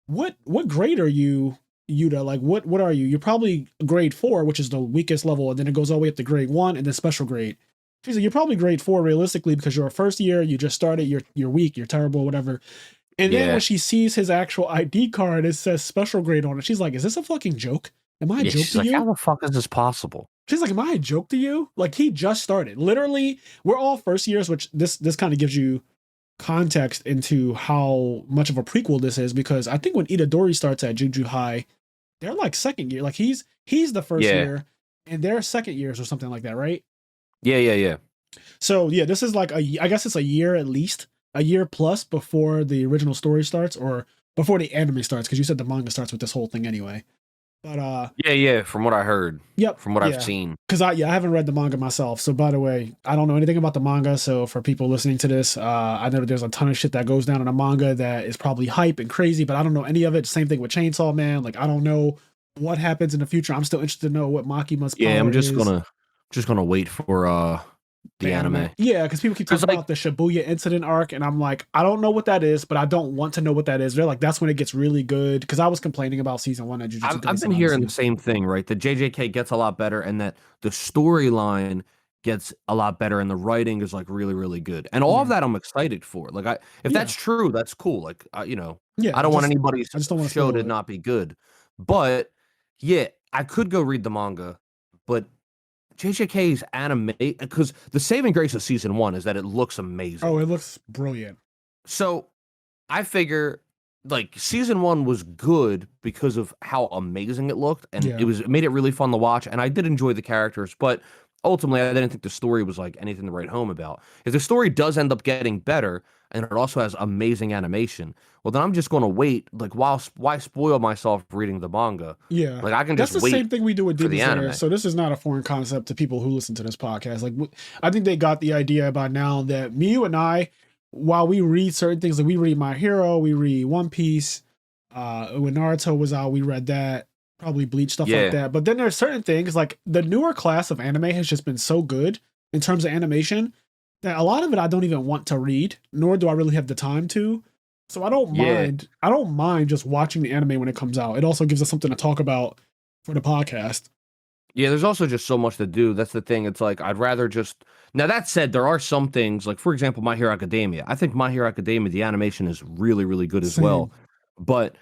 what grade are you, Yuta? Like, what are you? You're probably grade 4, which is the weakest level, and then it goes all the way up to grade 1, and then special grade." She's like, "You're probably grade 4 realistically because you're a first year. You just started. You're weak. You're terrible. Whatever." And then when Yeah. she sees his actual ID card, it says special grade on it. She's like, "Is this a fucking joke? Am I a Yeah. joke She's to like, how you?" the fuck is this possible? She's like, "Am I a joke to you? Like, he just started. Literally, we're all first years," which this kind of gives you context into how much of a prequel this is, because I think when Itadori starts at Juju High, they're like second year. Like he's the first Yeah. year, and they're second years or something like that, right? Yeah. Yeah. Yeah. So yeah, this is like I guess it's a year at least, a year plus before the original story starts, or before the anime starts, because you said the manga starts with this whole thing anyway. But Yeah. Yeah. From what I heard, yep, from what I've yeah. seen. Because I haven't read the manga myself. So by the way, I don't know anything about the manga. So for people listening to this, I know that there's a ton of shit that goes down in a manga that is probably hype and crazy, but I don't know any of it. Same thing with Chainsaw Man. Like I don't know what happens in the future. I'm still interested to know what Makima's Yeah. I'm power is. just gonna wait for The the anime. anime. Yeah, because people keep Because talking like, about the Shibuya incident arc, and I'm like, I don't know what that is, but I don't want to know what that is. They're like, that's when it gets really good. Because I was complaining about season 1 of Jujutsu I've Kaisen, been hearing the honestly. same thing, right? That JJK gets a lot better, and that the storyline gets a lot better, and the writing is like really, really good, and all of Yeah, that I'm excited for. Like, if yeah, that's true, that's cool. Like, I yeah. don't want anybody's I just don't want to show spoil to it. not be good, but yeah, I could go read the manga, but JJK's anime, because the saving grace of season 1 is that it looks Oh, amazing. it looks brilliant. So I figure like season 1 was good because of how amazing it looked, and Yeah, it made it really fun to watch, and I did enjoy the characters, but ultimately I didn't think the story was like anything to write home about. If the story does end up getting better and it also has amazing animation, well then I'm just going to wait. Like, why spoil myself reading the manga? yeah. Like, I can That's just the same wait thing we do with for Demon the Slayer. anime. So this is not a foreign concept to people who listen to this podcast. Like, I think they got the idea by now that me, you, and I, while we read certain things, like we read My Hero, we read One Piece. When Naruto was out, we read that. Probably Bleach, stuff like Yeah. that. But then there's certain things like the newer class of anime has just been so good in terms of animation that a lot of it I don't even want to read, nor do I really have the time to. So I don't Yeah. mind. I don't mind just watching the anime when it comes out. It also gives us something to talk about for the podcast. Yeah, there's also just so much to do. That's the thing. It's like I'd rather just. Now that said, there are some things like, for example, My Hero Academia. I think My Hero Academia, the animation is really, really good as well. Same. But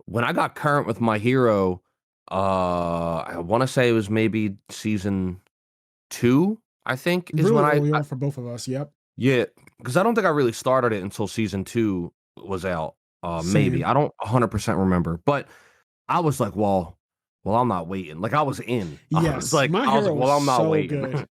when I got current with My Hero, I want to say it was maybe season 2. I think is Really when early on for both of us. Yep. yeah, because I don't think I really started it until season 2 was out. Maybe Same. I don't 100% remember, but I was like, well, I'm not waiting. Like I was in. Yes, My I was like, Hero was well, I'm not so waiting. good.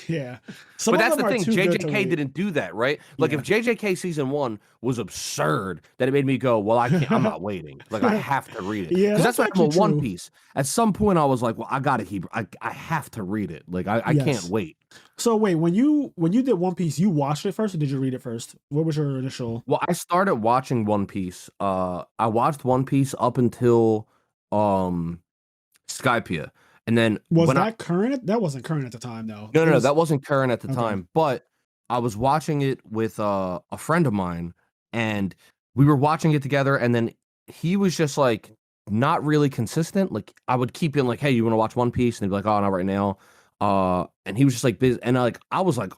Yeah, some But of that's them the are thing. too good to JJK wait. didn't do that, right? Like if Yeah. JJK season 1 was absurd, then it made me go, well, I can't. I'm not waiting. Like I have to read it Yeah, because that's that's what happened actually with One true. Piece. At some point, I was like, well, I gotta keep. I have to read it. Like I can't Yes. wait. So wait, when you did One Piece, you watched it first or did you read it first? What was your initial? Well, I started watching One Piece. I watched One Piece up until um Skypiea, and then Was when I that current? That wasn't current at the time, though. no, It no, no, was that wasn't current at the okay. time, but I was watching it with a friend of mine, and we were watching it together, and then he was just like not really consistent. Like I would keep being like, "Hey, you want to watch One Piece?" And he'd be like, "Oh, not right now." And he was just like busy, and I was like,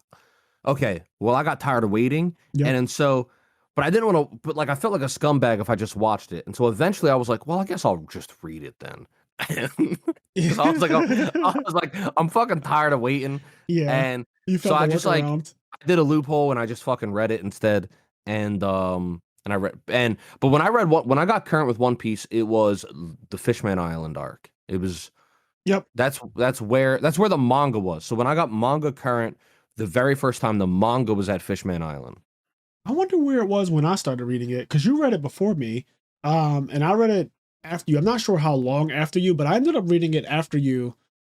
"Okay, well, I got tired of waiting," Yep. and so. But I didn't want to. But like, I felt like a scumbag if I just watched it, and so eventually I was like, "Well, I guess I'll just read it then." Because I was like, I'm fucking tired of waiting, Yeah. and You so found the I just like workaround. I did a loophole and I just fucking read it instead, and I read but when I got current with One Piece, it was the Fishman Island arc. It was Yep. that's where the manga was. So when I got manga current, the very first time the manga was at Fishman Island. I wonder where it was when I started reading it because you read it before me, and I read it after you. I'm not sure how long after you, but I ended up reading it after you,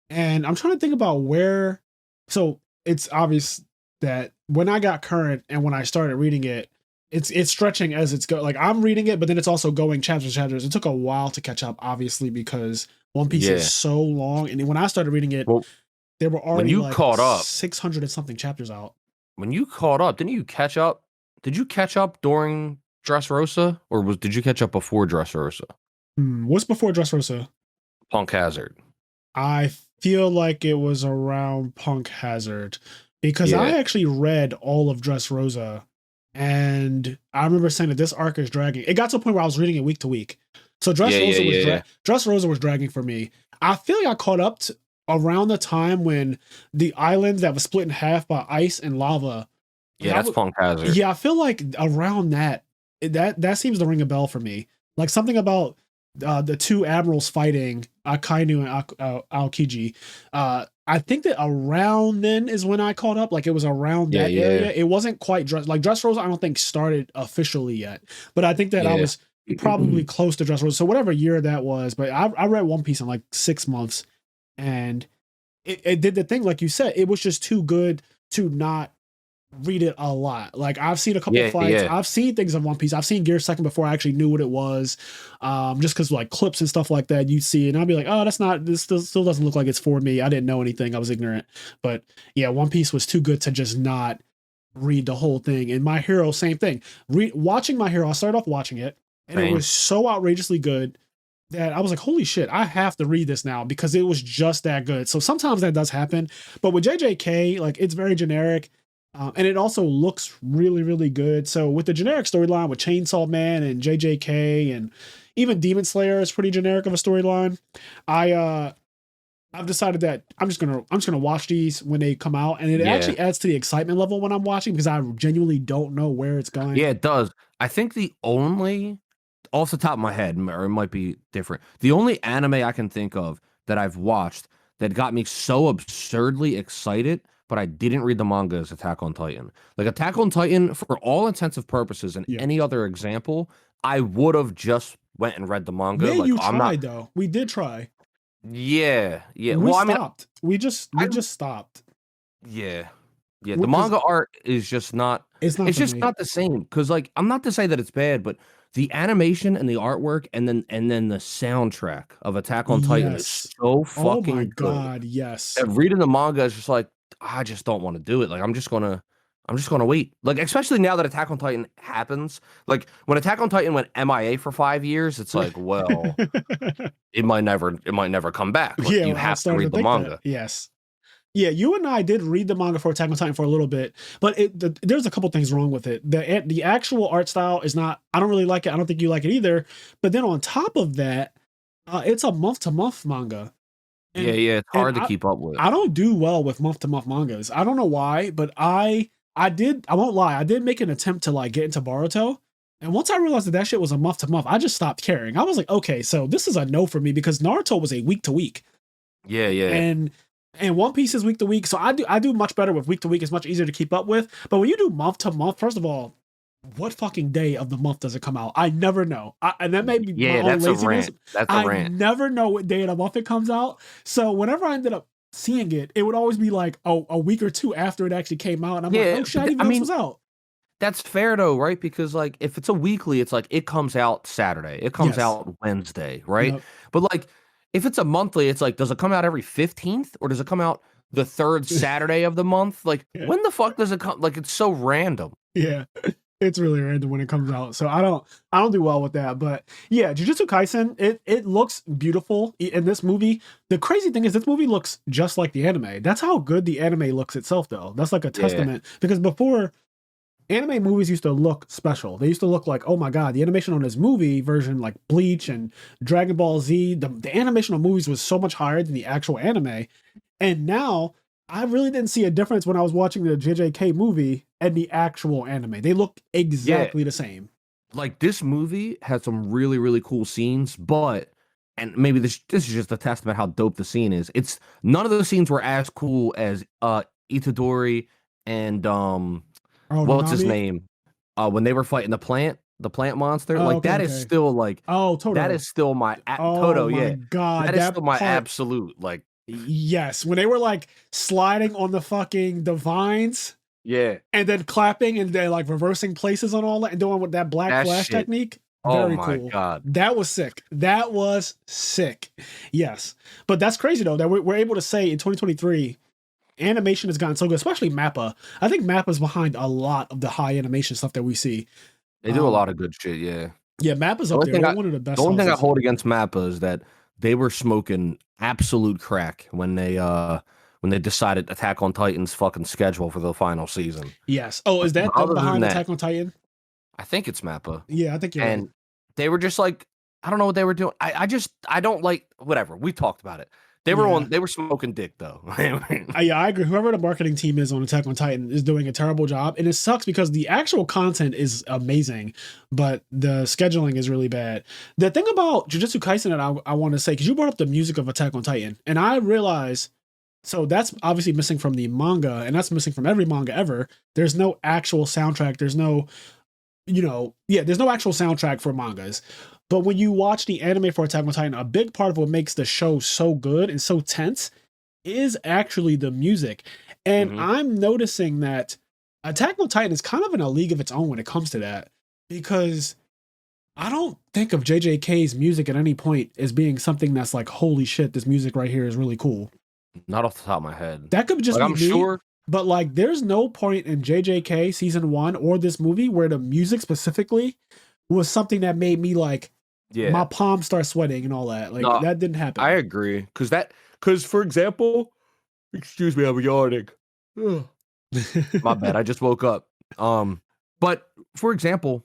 and I'm trying to think about where. So it's obvious that when I got current and when I started reading it, it's stretching as it's go. Like I'm reading it, but then it's also going chapters. It took a while to catch up, obviously, because One Piece is Yeah. so long. And when I started reading it, Well, there were when already you like caught up, 600 and something chapters out. when you caught up, didn't you catch up? Did you catch up during Dressrosa, or did you catch up before Dressrosa? What's before Dressrosa? Punk Hazard. I feel like it was around Punk Hazard because I Yeah. actually read all of Dressrosa and I remember saying that this arc is dragging. It got to a point where I was reading it week to week. So Yeah, yeah, yeah, yeah. Dressrosa was dragging for me. I feel like I caught up to around the time when the island that was split in half by ice and lava. Yeah, that's Punk Hazard. Yeah, I feel like around that seems to ring a bell for me. Like something about the two admirals fighting Akainu and Aokiji. I think that around then is when I caught up. Like it was around Yeah, that yeah, area. It wasn't quite Dressrosa. I don't think started officially yet, but I think that I yeah. was probably close to Dressrosa. So whatever year that was, but I read One Piece in like 6 months, and it did the thing like you said. It was just too good to not read it a lot. Like I've seen a couple Yeah, fights. yeah. I've seen things in One Piece. I've seen Gear Second before I actually knew what it was. Just because like clips and stuff like that, you'd see it, and I'd be like, oh, that's not. This still doesn't look like it's for me. I didn't know anything. I was ignorant. But yeah, One Piece was too good to just not read the whole thing. And My Hero, same thing. Watching My Hero, I started off watching it, and it Same. was so outrageously good that I was like, holy shit, I have to read this now because it was just that good. So sometimes that does happen. But with JJK, like it's very generic. And it also looks really, really good. So with the generic storyline with Chainsaw Man and JJK and even Demon Slayer is pretty generic of a storyline. I've decided that I'm just gonna watch these when they come out, and it Yeah. actually adds to the excitement level when I'm watching because I genuinely don't know where it's going. Yeah, it does. I think the only off the top of my head, or it might be different. The only anime I can think of that I've watched that got me so absurdly excited, but I didn't read the manga is Attack on Titan. Like Attack on Titan, for all intensive purposes, and Yeah. any other example, I would have just went and read the manga. Yeah, Like you I'm not. tried though. We did try. Yeah, yeah. We Well, I mean, stopped. We just stopped. yeah. Yeah, the Because manga art is just not it's not it's for just me. not the same. Cause like, I'm not to say that it's bad, but the animation and the artwork and then the soundtrack of Attack on Titan is Yes. so Oh my fucking good. god, yes. And reading the manga is just like, I just don't wanna do it. Like, I'm just gonna wait. Like, especially now that Attack on Titan happens. Like, when Attack on Titan went MIA for 5 years, it's like, well, it might never come back. Like, Yeah, you I have to started to read the think that. manga. Yes. Yeah, you and I did read the manga for Attack on Titan for a little bit, but there's a couple things wrong with it. The actual art style is not. I don't really like it. I don't think you like it either. But then on top of that, it's a month to month manga. Yeah, And yeah, it's and hard to keep up with. I don't do well with month to month mangas. I don't know why, but I won't lie, I did make an attempt to like get into Boruto. And once I realized that that shit was a month to month, I just stopped caring. I was like, okay, so this is a no for me because Naruto was a week to week. Yeah, yeah. And One Piece is week to week. So I do much better with week to week. It's much easier to keep up with. But when you do month to month, first of all, what fucking day of the month does it come out? I never know. And that may be my Yeah, own that's a laziness. rant. That's a I rant. never know what day of the month it comes out. So whenever I ended up seeing it, it would always be like a week or two after it actually came out. And I'm like, Yeah, oh shit, I didn't even know this was out. that's fair though, right? Because like if it's a weekly, it's like it comes out Saturday, it comes Yes. out Wednesday, right? Yep. But like if it's a monthly, it's like does it come out every 15th or does it come out the third Saturday of the month? Like Yeah. when the fuck does it come? Like it's so random. Yeah. It's really random when it comes out. So I don't do well with that. But yeah, Jujutsu Kaisen, it looks beautiful in this movie. The crazy thing is this movie looks just like the anime. That's how good the anime looks itself though. That's like a Yeah. testament because before anime movies used to look special. They used to look like, oh my god, the animation on this movie version, like Bleach and Dragon Ball Z, the animation on movies was so much higher than the actual anime. And now I really didn't see a difference when I was watching the JJK movie and the actual anime. They look exactly the same. Like this movie has some really really cool scenes, but and maybe this is just a testament how dope the scene is. It's none of those scenes were as cool as Itadori and Oh, what's his Nanami? name? When they were fighting the plant monster, Oh, like okay, that is okay. still like Oh, that Totoro. is still my Oh Toto, my yeah. god, That is still that my part. absolute like Yes, when they were like sliding on the fucking the vines yeah. and then clapping and then like reversing places on all that and doing with that black That flash shit. technique. Oh Very my cool. god. That was sick. That was sick. Yes. But that's crazy though that we're able to say in 2023 animation has gotten so good, especially Mappa. I think Mappa's behind a lot of the high animation stuff that we see. They do a lot of good shit, yeah. Yeah, Mappa's The up only there. thing They're I one of the the best only thing I houses. hold against Mappa is that they were smoking absolute crack when they decided Attack on Titan's fucking schedule for the final season. Yes. Oh, is that But them other than behind that, Attack on Titan? I think it's Mappa. Yeah, I think you're right. And they were just like, I don't know what they were doing. I don't like whatever. We talked about it. Yeah. They were smoking dick though. Yeah, I agree. Whoever the marketing team is on Attack on Titan is doing a terrible job, and it sucks because the actual content is amazing, but the scheduling is really bad. The thing about Jujutsu Kaisen that I want to say, because you brought up the music of Attack on Titan, and I realize, so that's obviously missing from the manga, and that's missing from every manga ever. There's no actual soundtrack. There's no, there's no actual soundtrack for mangas. But when you watch the anime for Attack on Titan, a big part of what makes the show so good and so tense is actually the music. And Mhm. I'm noticing that Attack on Titan is kind of in a league of its own when it comes to that because I don't think of JJK's music at any point as being something that's like, holy shit, this music right here is really cool. Not off the top of my head. That could just Like, be I'm me, sure. but like, there's no point in JJK season 1 or this movie where the music specifically was something that made me like, Yeah. my palms start sweating and all that. Like, No, that didn't happen. I agree. Because for example, excuse me, I'm yawning. Ugh. My bad. I just woke up. But for example,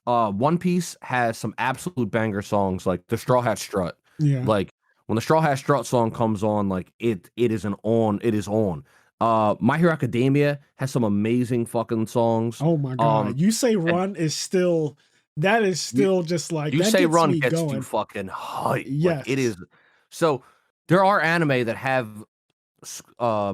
One Piece has some absolute banger songs like the Straw Hat Strut. Yeah. Like when the Straw Hat Strut song comes on, like it is on. My Hero Academia has some amazing fucking songs. Oh my god. You Say Run is still that is still just like You that Say gets Run me gets going. you fucking hype. Yes. Like it is. So there are anime that have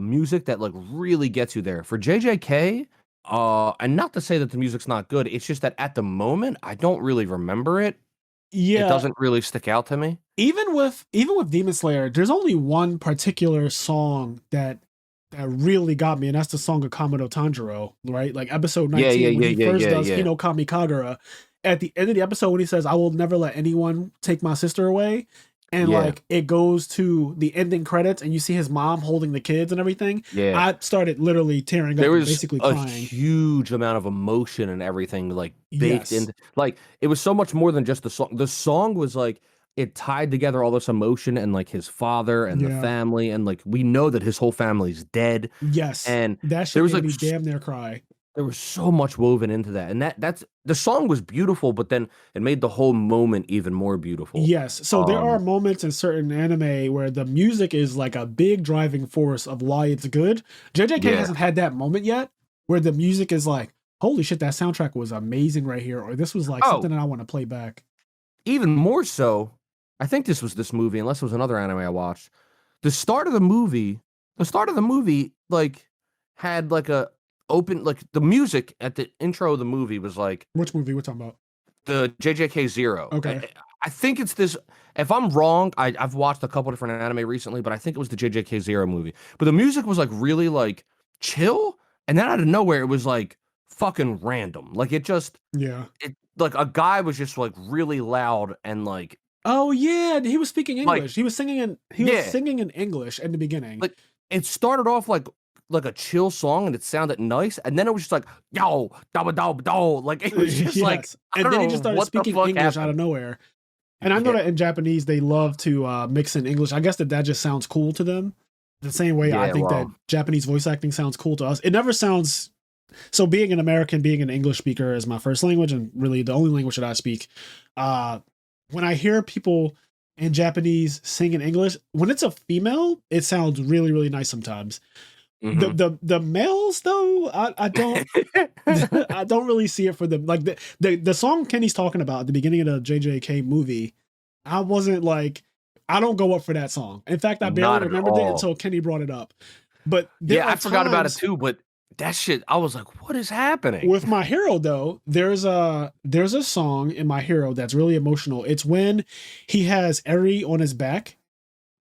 music that like really gets you there. For JJK, and not to say that the music's not good, it's just that at the moment I don't really remember it. Yeah. It doesn't really stick out to me. Even with Demon Slayer, there's only one particular song that really got me, and that's the song of Kamado Tanjiro, right? Like episode 19 when he first does Hino Kami Kagura. At the end of the episode when he says, I will never let anyone take my sister away. And like it goes to the ending credits and you see his mom holding the kids and everything. Yeah. I started literally tearing up There and was basically a crying. huge amount of emotion and everything like baked Yes. into like it was so much more than just the song. The song was like it tied together all this emotion and like his father and the family and like we know that his whole family's dead. Yes. And that shit there was made like me damn near cry. There was so much woven into that, and that's the song was beautiful, but then it made the whole moment even more beautiful. Yes. So there are Um, moments in certain anime where the music is like a big driving force of why it's good. JJK yeah. hasn't had that moment yet where the music is like, holy shit, that soundtrack was amazing right here, or this was like something Oh, that I want to play back. even more so, I think this was this movie, unless it was another anime I watched. The start of the movie, the start of the movie, like had like a open like the music at the intro of the movie was like Which movie we're talking about? the JJK Zero. Okay. I think it's this. If I'm wrong, I've watched a couple different anime recently, but I think it was the JJK Zero movie. But the music was like really like chill, and then out of nowhere, it was like fucking random. Like Yeah. it like a guy was just like really loud and Oh yeah, he was speaking like English. He was yeah, singing in English in the beginning. like it started off like a chill song and it sounded nice, and then it was just like yo da da da like it was just like Yes. I And don't then he know just started what the speaking fuck English out happened. of nowhere. And I know Yeah, that in Japanese they love to mix in English. I guess that just sounds cool to them. The same way I yeah, think that well, Japanese voice acting sounds cool to us. It never sounds so. Being an American, being an English speaker is my first language and really the only language that I speak. Uh, when I hear people in Japanese sing in English, when it's a female, it sounds really really nice sometimes. The hmm the males though, I don't I don't really see it for them. Like the song Kenny's talking about at the beginning of the JJK movie, I wasn't like, I don't go up for that song. In fact, I barely not at remembered it all. until Kenny brought it up. But there Yeah, I are forgot about it times too, but that shit, I was like, what is happening? with my hero though, there's a song in my hero that's really emotional. It's when he has Eri on his back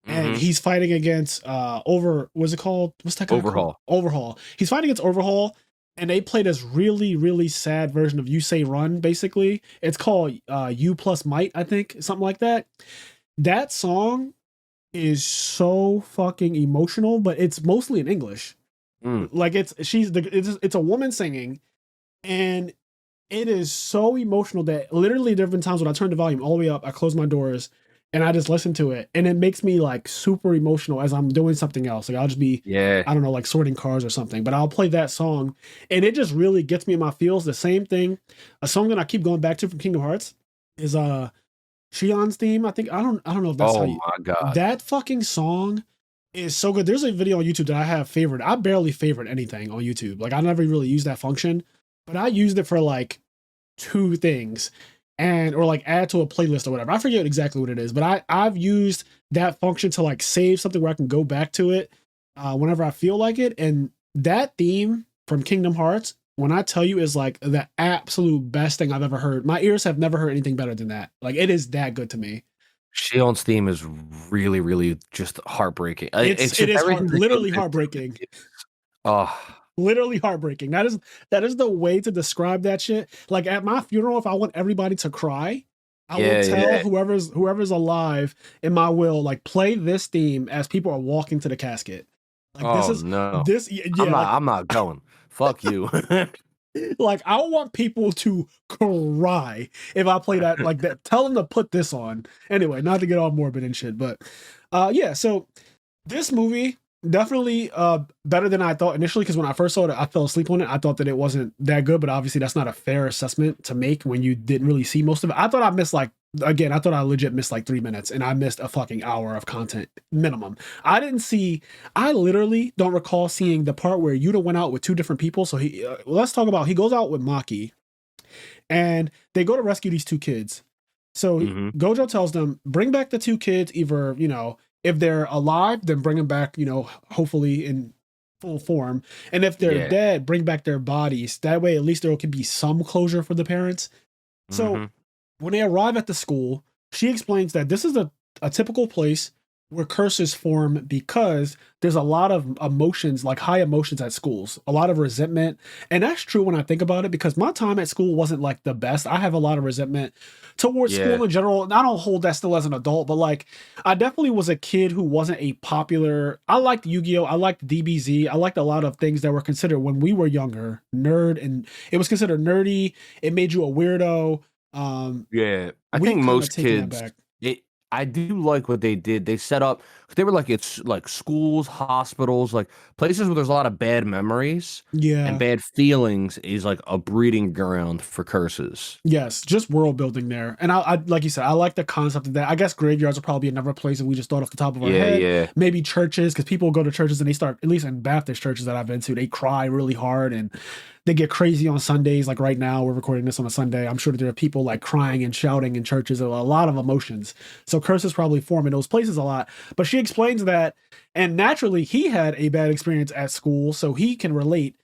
and hmm he's fighting against what's it called? What's that guy called? Overhaul. Overhaul. He's fighting against Overhaul, and they play this really, really sad version of You Say Run, basically. It's called You Plus Might, I think, something like that. That song is so fucking emotional, but it's mostly in English. Mm. Like it's a woman singing, and it is so emotional that literally there have been times when I turn the volume all the way up, I close my doors, and I just listen to it, and it makes me like super emotional as I'm doing something else. Like I'll just be, Yeah. I don't know, like sorting cars or something, but I'll play that song, and it just really gets me in my feels. The same thing, a song that I keep going back to from Kingdom Hearts is Shion's theme. I think I don't know if that's how Oh you, my God. that fucking song is so good. There's a video on YouTube that I have favored. I barely favorite anything on YouTube. Like I never really use that function, but I used it for like two things and or like add to a playlist or whatever. I forget exactly what it is, but I've used that function to like save something where I can go back to it whenever I feel like it. And that theme from Kingdom Hearts, when I tell you, is like the absolute best thing I've ever heard. My ears have never heard anything better than that. Like it is that good to me. Shion's theme is really, really just heartbreaking. It's It just is everything that goes literally into heartbreaking. it. Oh, Literally heartbreaking. That is the way to describe that shit. Like at my funeral, if I want everybody to cry, I will yeah, tell yeah. whoever's alive in my will, like play this theme as people are walking to the casket. Like Oh no. yeah, like I'm not going. Fuck you. like I want people to cry if I play that like that. Tell them to put this on. Anyway, not to get all morbid and shit, but yeah, so this movie definitely better than I thought initially because when I first saw it, I fell asleep on it. I thought that it wasn't that good, but obviously that's not a fair assessment to make when you didn't really see most of it. I thought I missed like again, I thought I legit missed like 3 minutes and I missed a fucking hour of content minimum. I literally don't recall seeing the part where Yuta went out with two different people. So let's talk about, he goes out with Maki and they go to rescue these two kids. So hmm Gojo tells them, bring back the two kids, either, you know, if they're alive, then bring them back, you know, hopefully in full form. And if they're Yeah. dead, bring back their bodies. That way, at least there can be some closure for the parents. So hmm when they arrive at the school, she explains that this is a typical place where curses form because there's a lot of emotions, like high emotions at schools, a lot of resentment. And that's true when I think about it because my time at school wasn't like the best. I have a lot of resentment towards Yeah. school in general. And I don't hold that still as an adult, but like I definitely was a kid who wasn't a popular. I liked Yu-Gi-Oh! I liked DBZ. I liked a lot of things that were considered when we were younger, nerd, and it was considered nerdy. It made you a weirdo. Yeah. I We've think kind of most taken that kids back. it I do like what they did. They set up, they were like, it's like schools, hospitals, like places where there's a lot of bad memories and Yeah. bad feelings is like a breeding ground for curses. Yes, just world building there. And I like you said, I like the concept of that. I guess graveyards are probably another place that we just thought off the top of our Yeah, head. yeah. Maybe churches, because people go to churches and they start, at least in Baptist churches that I've been to, they cry really hard and they get crazy on Sundays. Like right now, we're recording this on a Sunday. I'm sure that there are people like crying and shouting in churches, a lot of emotions. So curses probably form in those places a lot. But she explains that, and naturally, he had a bad experience at school, so he can relate.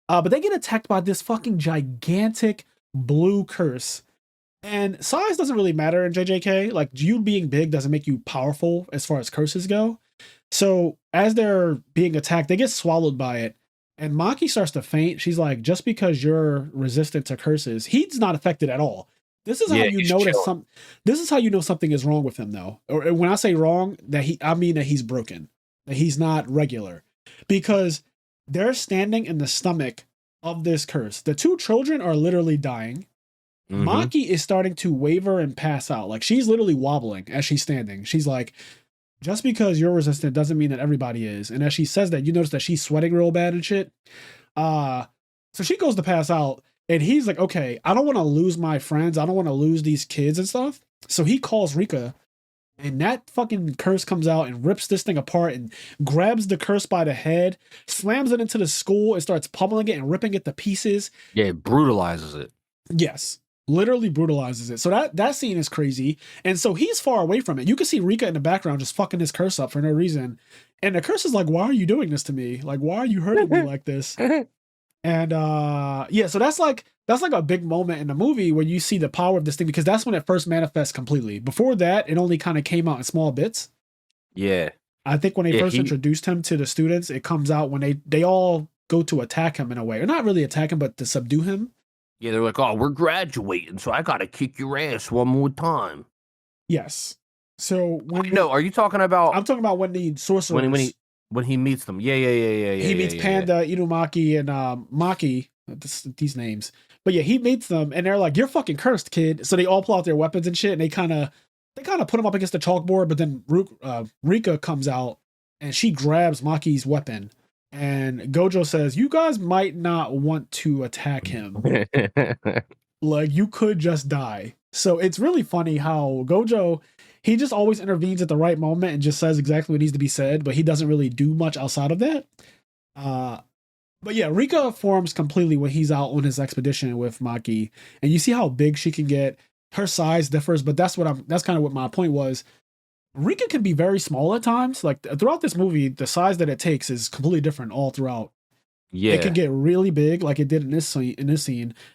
But they get attacked by this fucking gigantic blue curse. And size doesn't really matter in JJK. Like, you being big doesn't make you powerful as far as curses go. So, as they're being attacked, they get swallowed by it. And Maki starts to faint. She's like, just because you're resistant to curses, he's not affected at all. This is how Yeah, you he's notice chilling. some this is how you know something is wrong with him though. Or when I say wrong, I mean that he's broken. That he's not regular. Because they're standing in the stomach of this curse. The two children are literally dying. Mm-hmm. Maki is starting to waver and pass out. Like she's literally wobbling as she's standing. She's like, just because you're resistant doesn't mean that everybody is. And as she says that, you notice that she's sweating real bad and shit. Uh, so she goes to pass out, and he's like, okay, I don't want to lose my friends. I don't want to lose these kids and stuff. So he calls Rika, and that fucking curse comes out and rips this thing apart and grabs the curse by the head, slams it into the school, and starts pummeling it and ripping it to pieces. Yeah, it brutalizes it. Yes. Literally brutalizes it. So that scene is crazy. And so he's far away from it. You can see Rika in the background just fucking this curse up for no reason. And the curse is like, why are you doing this to me? Like, why are you hurting me like this? And yeah, so that's like a big moment in the movie when you see the power of this thing, because that's when it first manifests completely. Before that, it only kind of came out in small bits. Yeah. I think when they Yeah, first introduced him to the students, it comes out when they all go to attack him in a way. Or not really attack him, but to subdue him. yeah, they're like, oh, we're graduating, so I gotta kick your ass one more time. Yes. So when Wait, no, are you talking about I'm talking about when the when he when sorcerers, he when he meets them? Yeah, yeah, yeah, yeah, yeah, he yeah, meets yeah, yeah. Panda, Inumaki, and Maki. These names, but yeah, he meets them, and they're like, "You're fucking cursed, kid." So they all pull out their weapons and shit, and they kind of put him up against the chalkboard. But then Rika comes out, and she grabs Maki's weapon, and Gojo says, "You guys might not want to attack him. Like you could just die." So it's really funny how Gojo, he just always intervenes at the right moment and just says exactly what needs to be said, but he doesn't really do much outside of that. Uh, but yeah, Rika forms completely when he's out on his expedition with Maki, and you see how big she can get. Her size differs, but that's kind of what my point was. Rika can be very small at times. Like throughout this movie, the size that it takes is completely different all throughout. It can Yeah, get really big, like it did in this scene,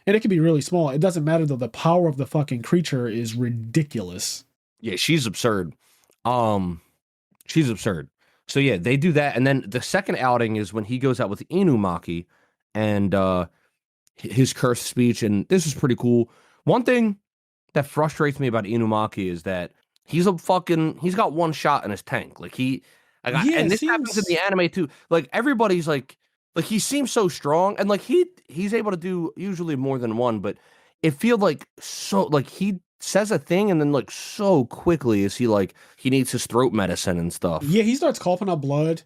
and it can be really small. It doesn't matter though. The power of the fucking creature is ridiculous. yeah, she's absurd. Um, she's absurd. So yeah, they do that, and then the second outing is when he goes out with Inumaki, and his cursed speech, and this is pretty cool. One thing that frustrates me about Inumaki is that he's got one shot in his tank. Yeah, And it this happens in seems. the anime too. Like everybody's like he seems so strong, and like he's able to do usually more than one, but it feels like so like he says a thing and then like so quickly is he needs his throat medicine and stuff. Yeah, he starts coughing up blood.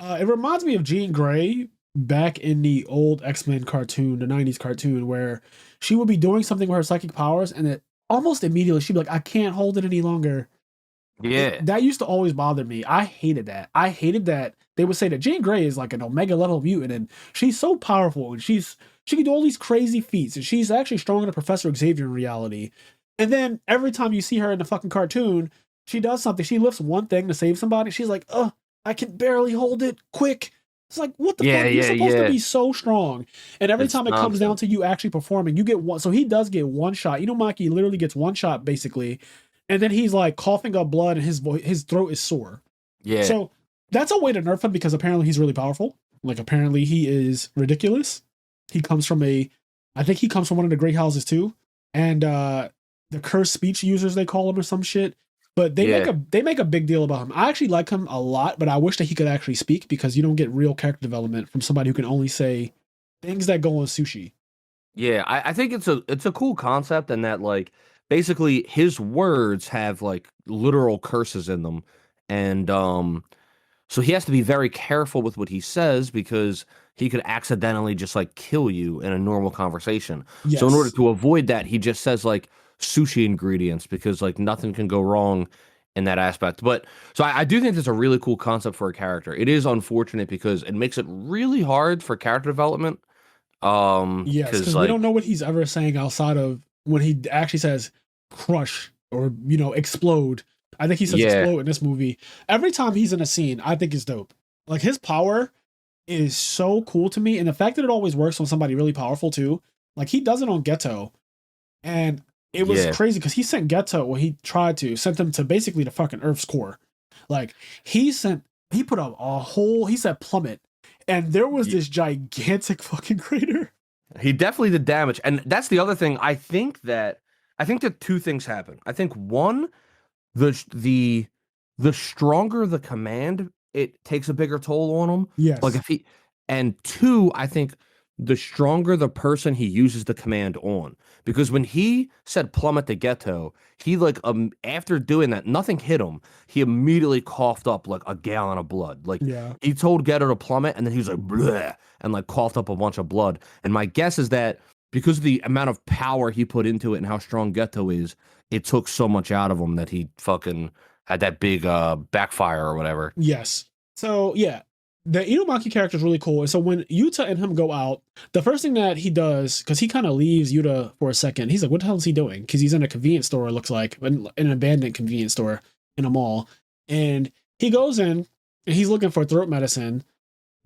It reminds me of Jean Grey back in the old X-Men cartoon, the '90s cartoon, where she would be doing something with her psychic powers, and it almost immediately she'd be like, "I can't hold it any longer." Yeah. That used to always bother me. I hated that. I hated that they would say that Jean Grey is like an omega level mutant and she's so powerful and she can do all these crazy feats and she's actually stronger than Professor Xavier in reality. And then every time you see her in the fucking cartoon, she does something. She lifts one thing to save somebody. She's like, I can barely hold it. Quick. It's like, what the Yeah, fuck? You're yeah, supposed to yeah. be so strong. And every It's time it comes down nonsense. to you actually performing, you get one. So he does get one shot. Maki literally gets one shot basically, and then he's like coughing up blood and his throat is sore. Yeah. So that's a way to nerf him because apparently he's really powerful. Like apparently he is ridiculous. He comes from I think he comes from one of the great houses too, and the cursed speech users they call him or some shit. But Yeah. they make a big deal about him. I actually like him a lot, but I wish that he could actually speak because you don't get real character development from somebody who can only say things that go on sushi. Yeah, I think it's a cool concept and that like basically his words have like literal curses in them, and so he has to be very careful with what he says because he could accidentally just like kill you in a normal conversation. So in order Yes. to avoid that, he just says like sushi ingredients because like nothing can go wrong in that aspect. But so I do think that's a really cool concept for a character. It is unfortunate because it makes it really hard for character development. Yes, Because because we don't like know what he's ever saying outside of when he actually says crush or explode. I think he says yeah, explode in this movie. Every time he's in a scene, I think is dope. Like his power is so cool to me, and the fact that it always works on somebody really powerful too. Like he does it on Ghetto, and it was yeah, crazy because he sent Ghetto when he tried to sent him to basically the fucking Earth's core. Like he put up a whole he said plummet, and there was y- this gigantic fucking crater. he definitely did damage. And that's the other thing. I think that two things happen. I think one, the the stronger the command, it takes a bigger toll on him. Like Yes. if he and two, I think the stronger the person he uses the command on. Because when he said plummet the ghetto, he like after doing that, nothing hit him. He immediately coughed up like a gallon of blood. Like Yeah. he told Ghetto to plummet, and then he was like bleh, and like coughed up a bunch of blood. And my guess is that because of the amount of power he put into it and how strong Ghetto is, it took so much out of him that he fucking had that big backfire or whatever. Yes. So yeah, the Inumaki character is really cool. And so when Yuta and him go out, the first thing that he does, because he kind of leaves Yuta for a second, he's like, "What the hell is he doing?" Because he's in a convenience store. It looks like in an abandoned convenience store in a mall, and he goes in and he's looking for throat medicine.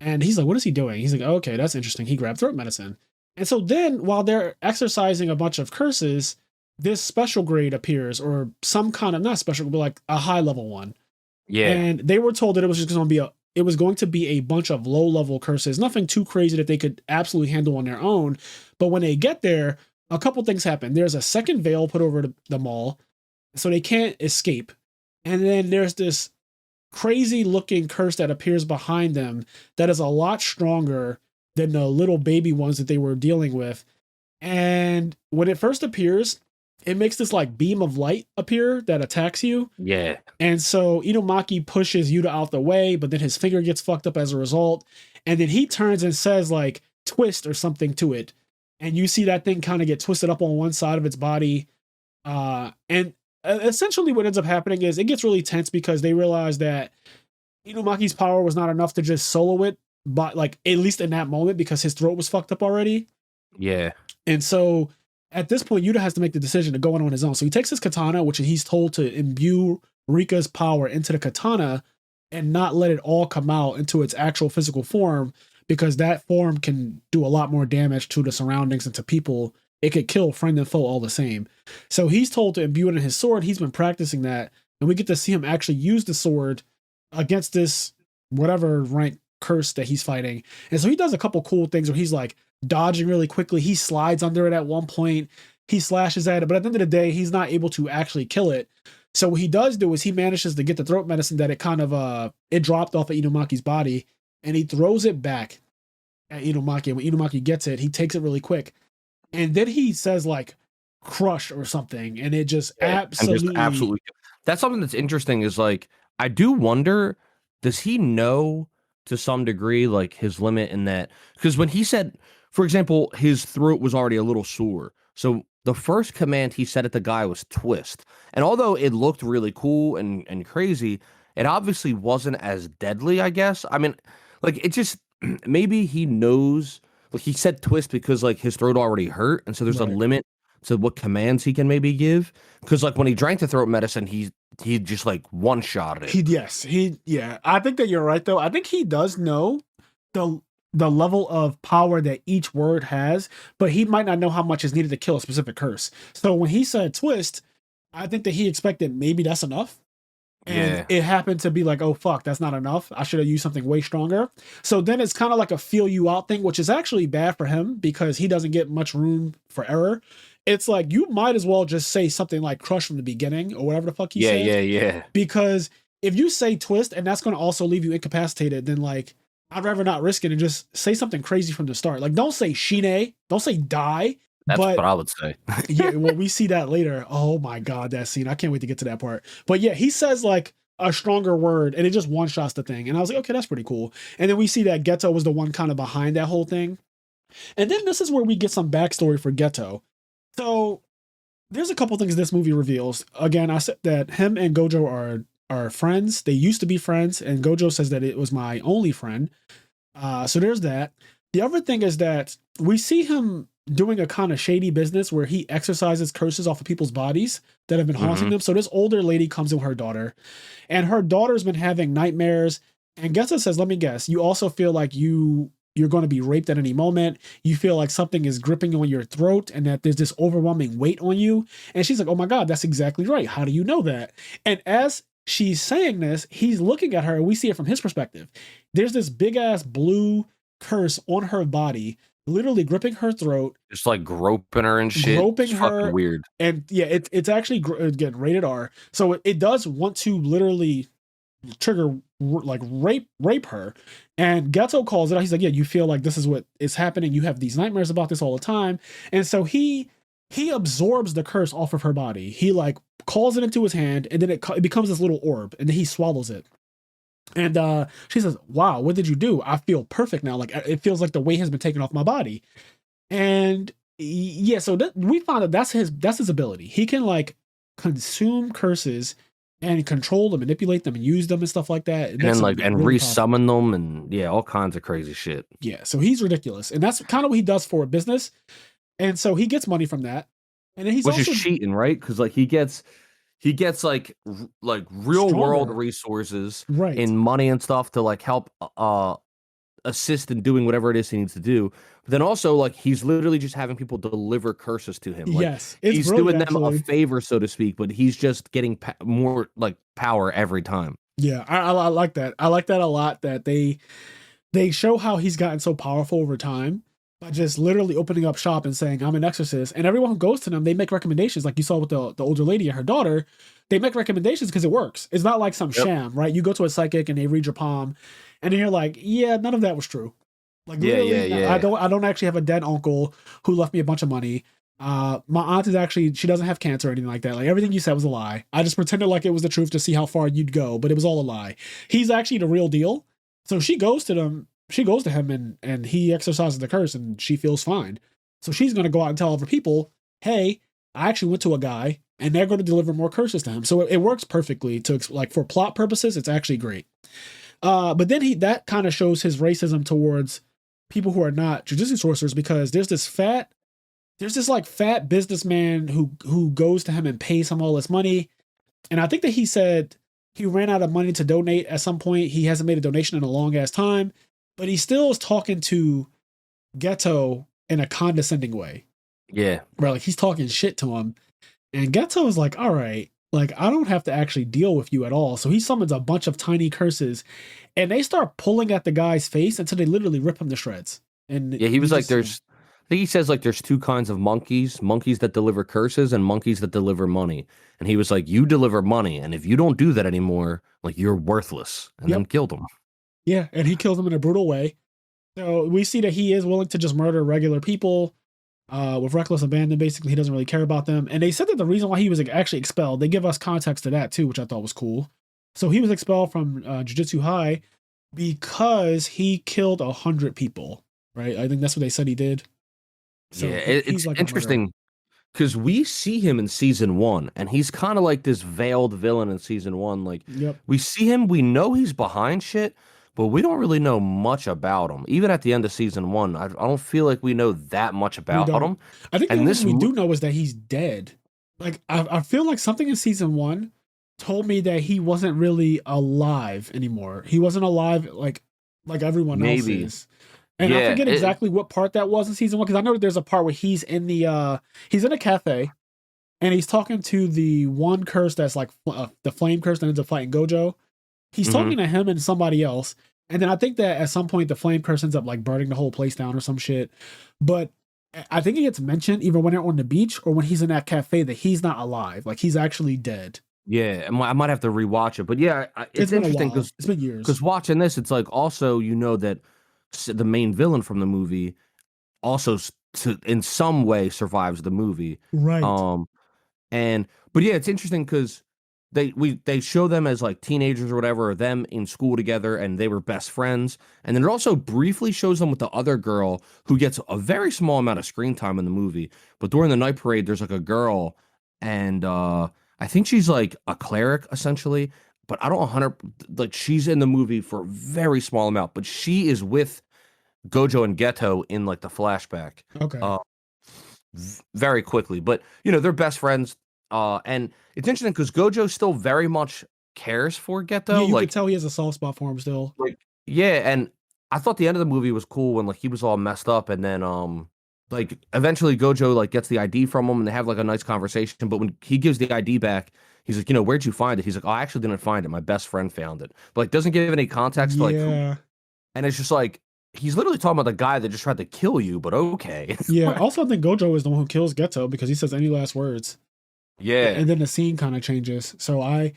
And he's like, "What is he doing?" He's like, oh, "Okay, that's interesting." He grabbed throat medicine. And so then, while they're exercising a bunch of curses, this special grade appears, or some kind of not special, but like a high level one, Yeah, and they were told that it was just going to be a bunch of low level curses, nothing too crazy that they could absolutely handle on their own. But when they get there, a couple things happen. There's a second veil put over the mall, so they can't escape. And then there's this crazy looking curse that appears behind them that is a lot stronger than the little baby ones that they were dealing with. And when it first appears, it makes this like beam of light appear that attacks you, yeah, and so Inumaki pushes Yuta out the way, but then his finger gets fucked up as a result. And then he turns and says like twist or something to it. And you see that thing kind of get twisted up on one side of its body. And essentially what ends up happening is it gets really tense because they realize that Inumaki's power was not enough to just solo it, but like at least in that moment because his throat was fucked up already. yeah, And so at this point, Yuta has to make the decision to go in on his own. So he takes his katana, which he's told to imbue Rika's power into the katana and not let it all come out into its actual physical form, because that form can do a lot more damage to the surroundings and to people. It could kill friend and foe all the same. So he's told to imbue it in his sword. He's been practicing that. And we get to see him actually use the sword against this whatever rank curse that he's fighting. And so he does a couple cool things where he's like dodging really quickly. He slides under it at one point. He slashes at it, but at the end of the day, he's not able to actually kill it. So what he does do is he manages to get the throat medicine that it kind of it dropped off of Inumaki's body, and he throws it back at Inumaki. And when Inumaki gets it, he takes it really quick. And then he says like crush or something, and it just yeah. And just absolutely. absolutely. That's something that's interesting. Is like I do wonder, does he know to some degree like his limit in that? Because when he said, for example, his throat was already a little sore. So the first command he said at the guy was twist. And although it looked really cool and crazy, it obviously wasn't as deadly, I guess. I mean, like it just maybe he knows like he said twist because like his throat already hurt, and so there's a Right. limit to what commands he can maybe give. Because like when he drank the throat medicine, he just like one shot it. Yeah. I think that you're right though. I think he does know the the level of power that each word has, but he might not know how much is needed to kill a specific curse. So when he said twist, I think that he expected maybe that's enough. And Yeah, it happened to be like, oh fuck, that's not enough. I should have used something way stronger. So then it's kind of like a feel you out thing, which is actually bad for him because he doesn't get much room for error. It's like you might as well just say something like crush from the beginning or whatever the fuck he yeah, said. yeah, yeah. Because if you say twist and that's going to also leave you incapacitated, then like I'd rather not risk it and just say something crazy from the start. Like don't say shine, don't say die. That's what But I would say. yeah, well, we see that later. Oh my god, that scene! I can't wait to get to that part. But yeah, he says like a stronger word, and it just one shots the thing. And I was like, okay, that's pretty cool. And then we see that Geto was the one kind of behind that whole thing. And then this is where we get some backstory for Geto. So there's a couple things this movie reveals. Again, I said that him and Gojo are friends. They used to be friends, and Gojo says that it was my only friend. So there's that. The other thing is that we see him doing a kind of shady business where he exercises curses off of people's bodies that have been haunting them. So this older lady comes in with her daughter, and her daughter's been having nightmares. And Gessa says, "Let me guess. You also feel like you're going to be raped at any moment. You feel like something is gripping on your throat, and that there's this overwhelming weight on you." And she's like, "Oh my god, that's exactly right. How do you know that?" And as she's saying this, he's looking at her, and we see it from his perspective. There's this big ass blue curse on her body, literally gripping her throat, Just like groping her and shit. groping It's her. fucking weird. And yeah, it's actually again rated R, so it does want to literally trigger like rape her. And Geto calls it out. He's like, yeah, you feel like this is what is happening. You have these nightmares about this all the time. And so he absorbs the curse off of her body. He like calls it into his hand, and then it becomes this little orb, and then he swallows it. And she says, "Wow, what did you do? I feel perfect now. Like it feels like the weight has been taken off my body." And yeah, so we found that that's his ability. He can like consume curses and control them, manipulate them, and use them and stuff like that. And then like really resummon them, and yeah, all kinds of crazy shit. Yeah, so he's ridiculous, and that's kind of what he does for a business. And so he gets money from that, and then he's which also is cheating, right? Because like he gets like real world resources, right, and money and stuff to like help assist in doing whatever it is he needs to do. But then also like he's literally just having people deliver curses to him. Like, yes, it's he's doing them a favor, so to speak, but he's just getting more like power every time. Yeah, I like that. I like that a lot. That they show how he's gotten so powerful over time by just literally opening up shop and saying, "I'm an exorcist," and everyone who goes to them, they make recommendations. Like you saw with the older lady and her daughter, they make recommendations because it works. It's not like some sham, right? You go to a psychic and they read your palm, and then you're like, "Yeah, none of that was true." Like, yeah. I don't actually have a dead uncle who left me a bunch of money. My aunt is actually, she doesn't have cancer or anything like that. Like everything you said was a lie. I just pretended like it was the truth to see how far you'd go, but it was all a lie. He's actually the real deal. So she goes to him and he exercises the curse and she feels fine. So she's going to go out and tell other people, "Hey, I actually went to a guy and they're going to deliver more curses to him." So it works perfectly to like for plot purposes. It's actually great. But then that kind of shows his racism towards people who are not jujutsu sorcerers, because there's this fat businessman who goes to him and pays him all this money. And I think that he said he ran out of money to donate at some point. He hasn't made a donation in a long ass time, but he still is talking to Geto in a condescending way. Yeah. Where like he's talking shit to him. And Geto is like, "All right, like I don't have to actually deal with you at all." So he summons a bunch of tiny curses and they start pulling at the guy's face until they literally rip him to shreds. And yeah, he was like, I think he says like there's two kinds of monkeys that deliver curses and monkeys that deliver money. And he was like, "You deliver money, and if you don't do that anymore, like you're worthless," and then killed him. Yeah, and he kills him in a brutal way. So we see that he is willing to just murder regular people with reckless abandon. Basically, he doesn't really care about them. And they said that the reason why he was actually expelled, they give us context to that too, which I thought was cool. So he was expelled from Jujutsu High because he killed 100 people, right? I think that's what they said he did. So yeah, it's like interesting because we see him in season 1, and he's kind of like this veiled villain in season 1. Like, we see him, we know he's behind shit, but we don't really know much about him. Even at the end of season 1, I don't feel like we know that much about him. I think the only thing we do know is that he's dead. Like, I feel like something in season 1 told me that he wasn't really alive anymore. He wasn't alive like everyone else is. And I forget exactly what part that was in season 1, because I know that there's a part where he's in a cafe and he's talking to the one curse that's like the flame curse that ends up fighting Gojo. He's talking to him and somebody else. And then I think that at some point the flame curse ends up like burning the whole place down or some shit. But I think it gets mentioned either when they're on the beach or when he's in that cafe that he's not alive. Like he's actually dead. Yeah, I might have to rewatch it. But yeah, it's interesting because it's been years. Because watching this, it's like also, you know, that the main villain from the movie also in some way survives the movie. Right. Um, and but yeah, it's interesting because they show them as like teenagers or whatever, or them in school together, and they were best friends. And then it also briefly shows them with the other girl who gets a very small amount of screen time in the movie. But during the night parade, there's like a girl, and I think she's like a cleric essentially. But I don't 100 like she's in the movie for a very small amount, but she is with Gojo and Geto in like the flashback. Okay. Uh, very quickly. But they're best friends. And it's interesting because Gojo still very much cares for Yeah, Geto. you could tell he has a soft spot for him still. Like yeah, and I thought the end of the movie was cool when like he was all messed up, and then like eventually Gojo like gets the ID from him, and they have like a nice conversation. But when he gives the ID back, he's like, where'd you find it? He's like, oh, I actually didn't find it. My best friend found it. But like doesn't give any context to like who. Yeah. And it's just like he's literally talking about the guy that just tried to kill you, but okay. Yeah. Also, I think Gojo is the one who kills Geto because he says any last words. Yeah. And then the scene kind of changes. So I'm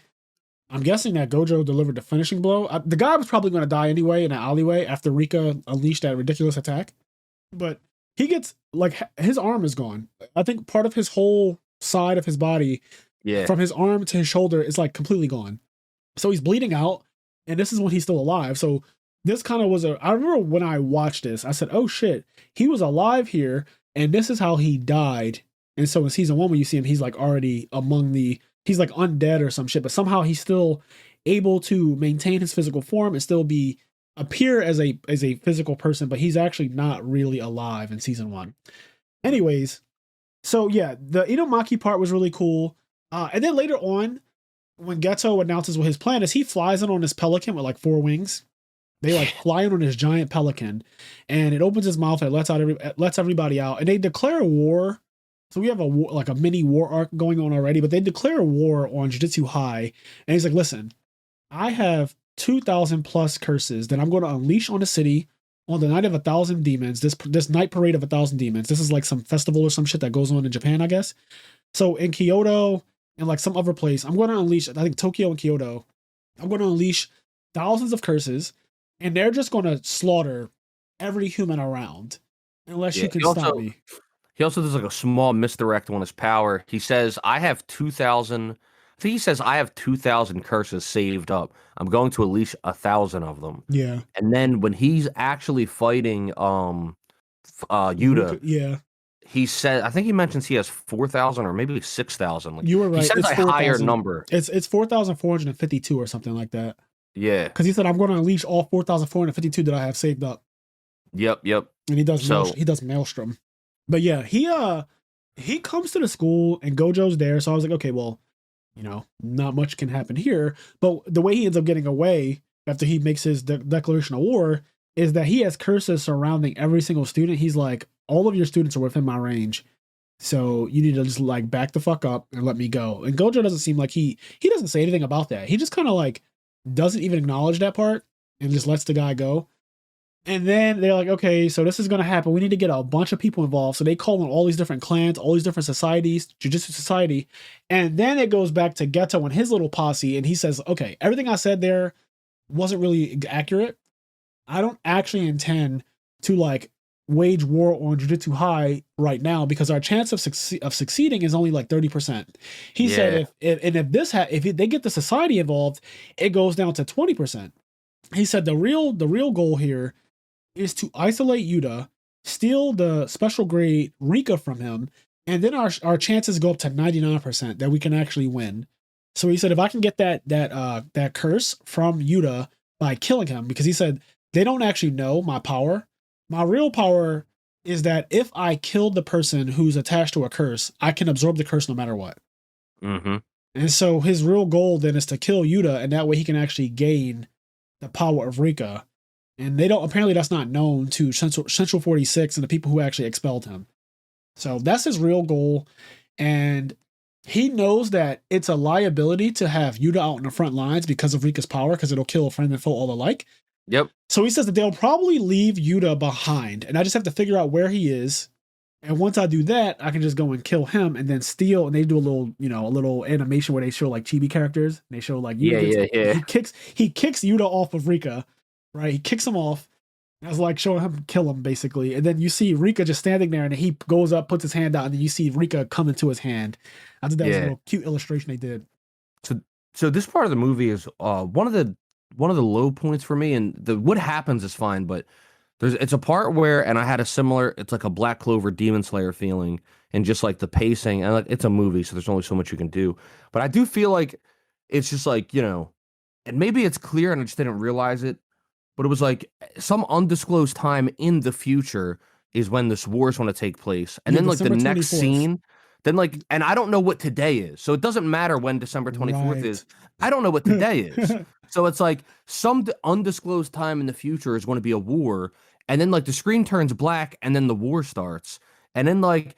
guessing that Gojo delivered the finishing blow. The guy was probably going to die anyway in an alleyway after Rika unleashed that ridiculous attack. But he gets, like, his arm is gone. I think part of his whole side of his body, Yeah. from his arm to his shoulder, is like completely gone. So he's bleeding out, and this is when he's still alive. So this kind of was I remember when I watched this, I said, oh shit, he was alive here, and this is how he died. And so in season 1, when you see him, he's like already he's like undead or some shit, but somehow he's still able to maintain his physical form and still appear as a physical person, but he's actually not really alive in season 1. Anyways, so yeah, the Inomaki part was really cool. And then later on, when Geto announces what his plan is, he flies in on his pelican with like 4 wings. They like fly in on his giant pelican, and it opens his mouth and it lets everybody out, and they declare war. So we have a war, like a mini war arc going on already, but they declare war on Jujutsu High, and he's like, "Listen, I have 2,000 plus curses that I'm going to unleash on the city on the night of 1,000 demons. This night parade of 1,000 demons. This is like some festival or some shit that goes on in Japan, I guess. So in Kyoto and like some other place, I'm going to unleash. I think Tokyo and Kyoto. I'm going to unleash thousands of curses, and they're just going to slaughter every human around unless you can stop me." He also does like a small misdirect on his power. He says, I have 2,000. I think he says, I have 2,000 curses saved up. I'm going to unleash 1,000 of them. Yeah. And then when he's actually fighting Yuta, yeah, he said, I think he mentions he has 4,000 or maybe 6,000. Like, you were right. He says it's a 4, higher number. It's 4,452 or something like that. Yeah. Because he said, I'm going to unleash all 4,452 that I have saved up. Yep. And he does Maelstrom. But yeah, he comes to the school and Gojo's there. So I was like, okay, well, not much can happen here. But the way he ends up getting away after he makes his declaration of war is that he has curses surrounding every single student. He's like, all of your students are within my range, so you need to just like back the fuck up and let me go. And Gojo doesn't seem like he doesn't say anything about that. He just kind of like doesn't even acknowledge that part and just lets the guy go. And then they're like, okay, so this is going to happen. We need to get a bunch of people involved. So they call on all these different clans, all these different societies, Jujutsu Society. And then it goes back to Geto and his little posse. And he says, okay, everything I said there wasn't really accurate. I don't actually intend to like wage war on Jujutsu High right now because our chance of succeeding is only like 30%. He said if they get the society involved, it goes down to 20%. He said the real goal here is to isolate Yuta, steal the special grade Rika from him, and then our chances go up to 99% that we can actually win. So he said if I can get that curse from Yuta by killing him, because he said they don't actually know my power. My real power is that if I killed the person who's attached to a curse, I can absorb the curse no matter what. Mm-hmm. And so his real goal then is to kill Yuta, and that way he can actually gain the power of Rika. And apparently that's not known to Central 46 and the people who actually expelled him. So that's his real goal. And he knows that it's a liability to have Yuta out in the front lines because of Rika's power, because it'll kill friend and foe all alike. Yep. So he says that they'll probably leave Yuta behind, and I just have to figure out where he is. And once I do that, I can just go and kill him and then steal. And they do a little animation where they show like chibi characters. And they show like Yuta yeah. He kicks Yuta off of Rika, right? He kicks him off, I was like showing him kill him basically, and then you see Rika just standing there, and he goes up, puts his hand out, and then you see Rika come into his hand. I think that was a Yeah. little cute illustration they did. So this part of the movie is one of the low points for me, and the what happens is fine, but it's a part where, and I had a similar, it's like a Black Clover Demon Slayer feeling, and just like the pacing, and like it's a movie, so there's only so much you can do. But I do feel like it's just like, and maybe it's clear and I just didn't realize it, but it was like some undisclosed time in the future is when this war is going to take place. And Yeah, then like the December next 24th. scene, then like, and I don't know what today is. So it doesn't matter when December 24th is. I don't know what today is. So it's like some undisclosed time in the future is going to be a war. And then like the screen turns black and then the war starts. And then like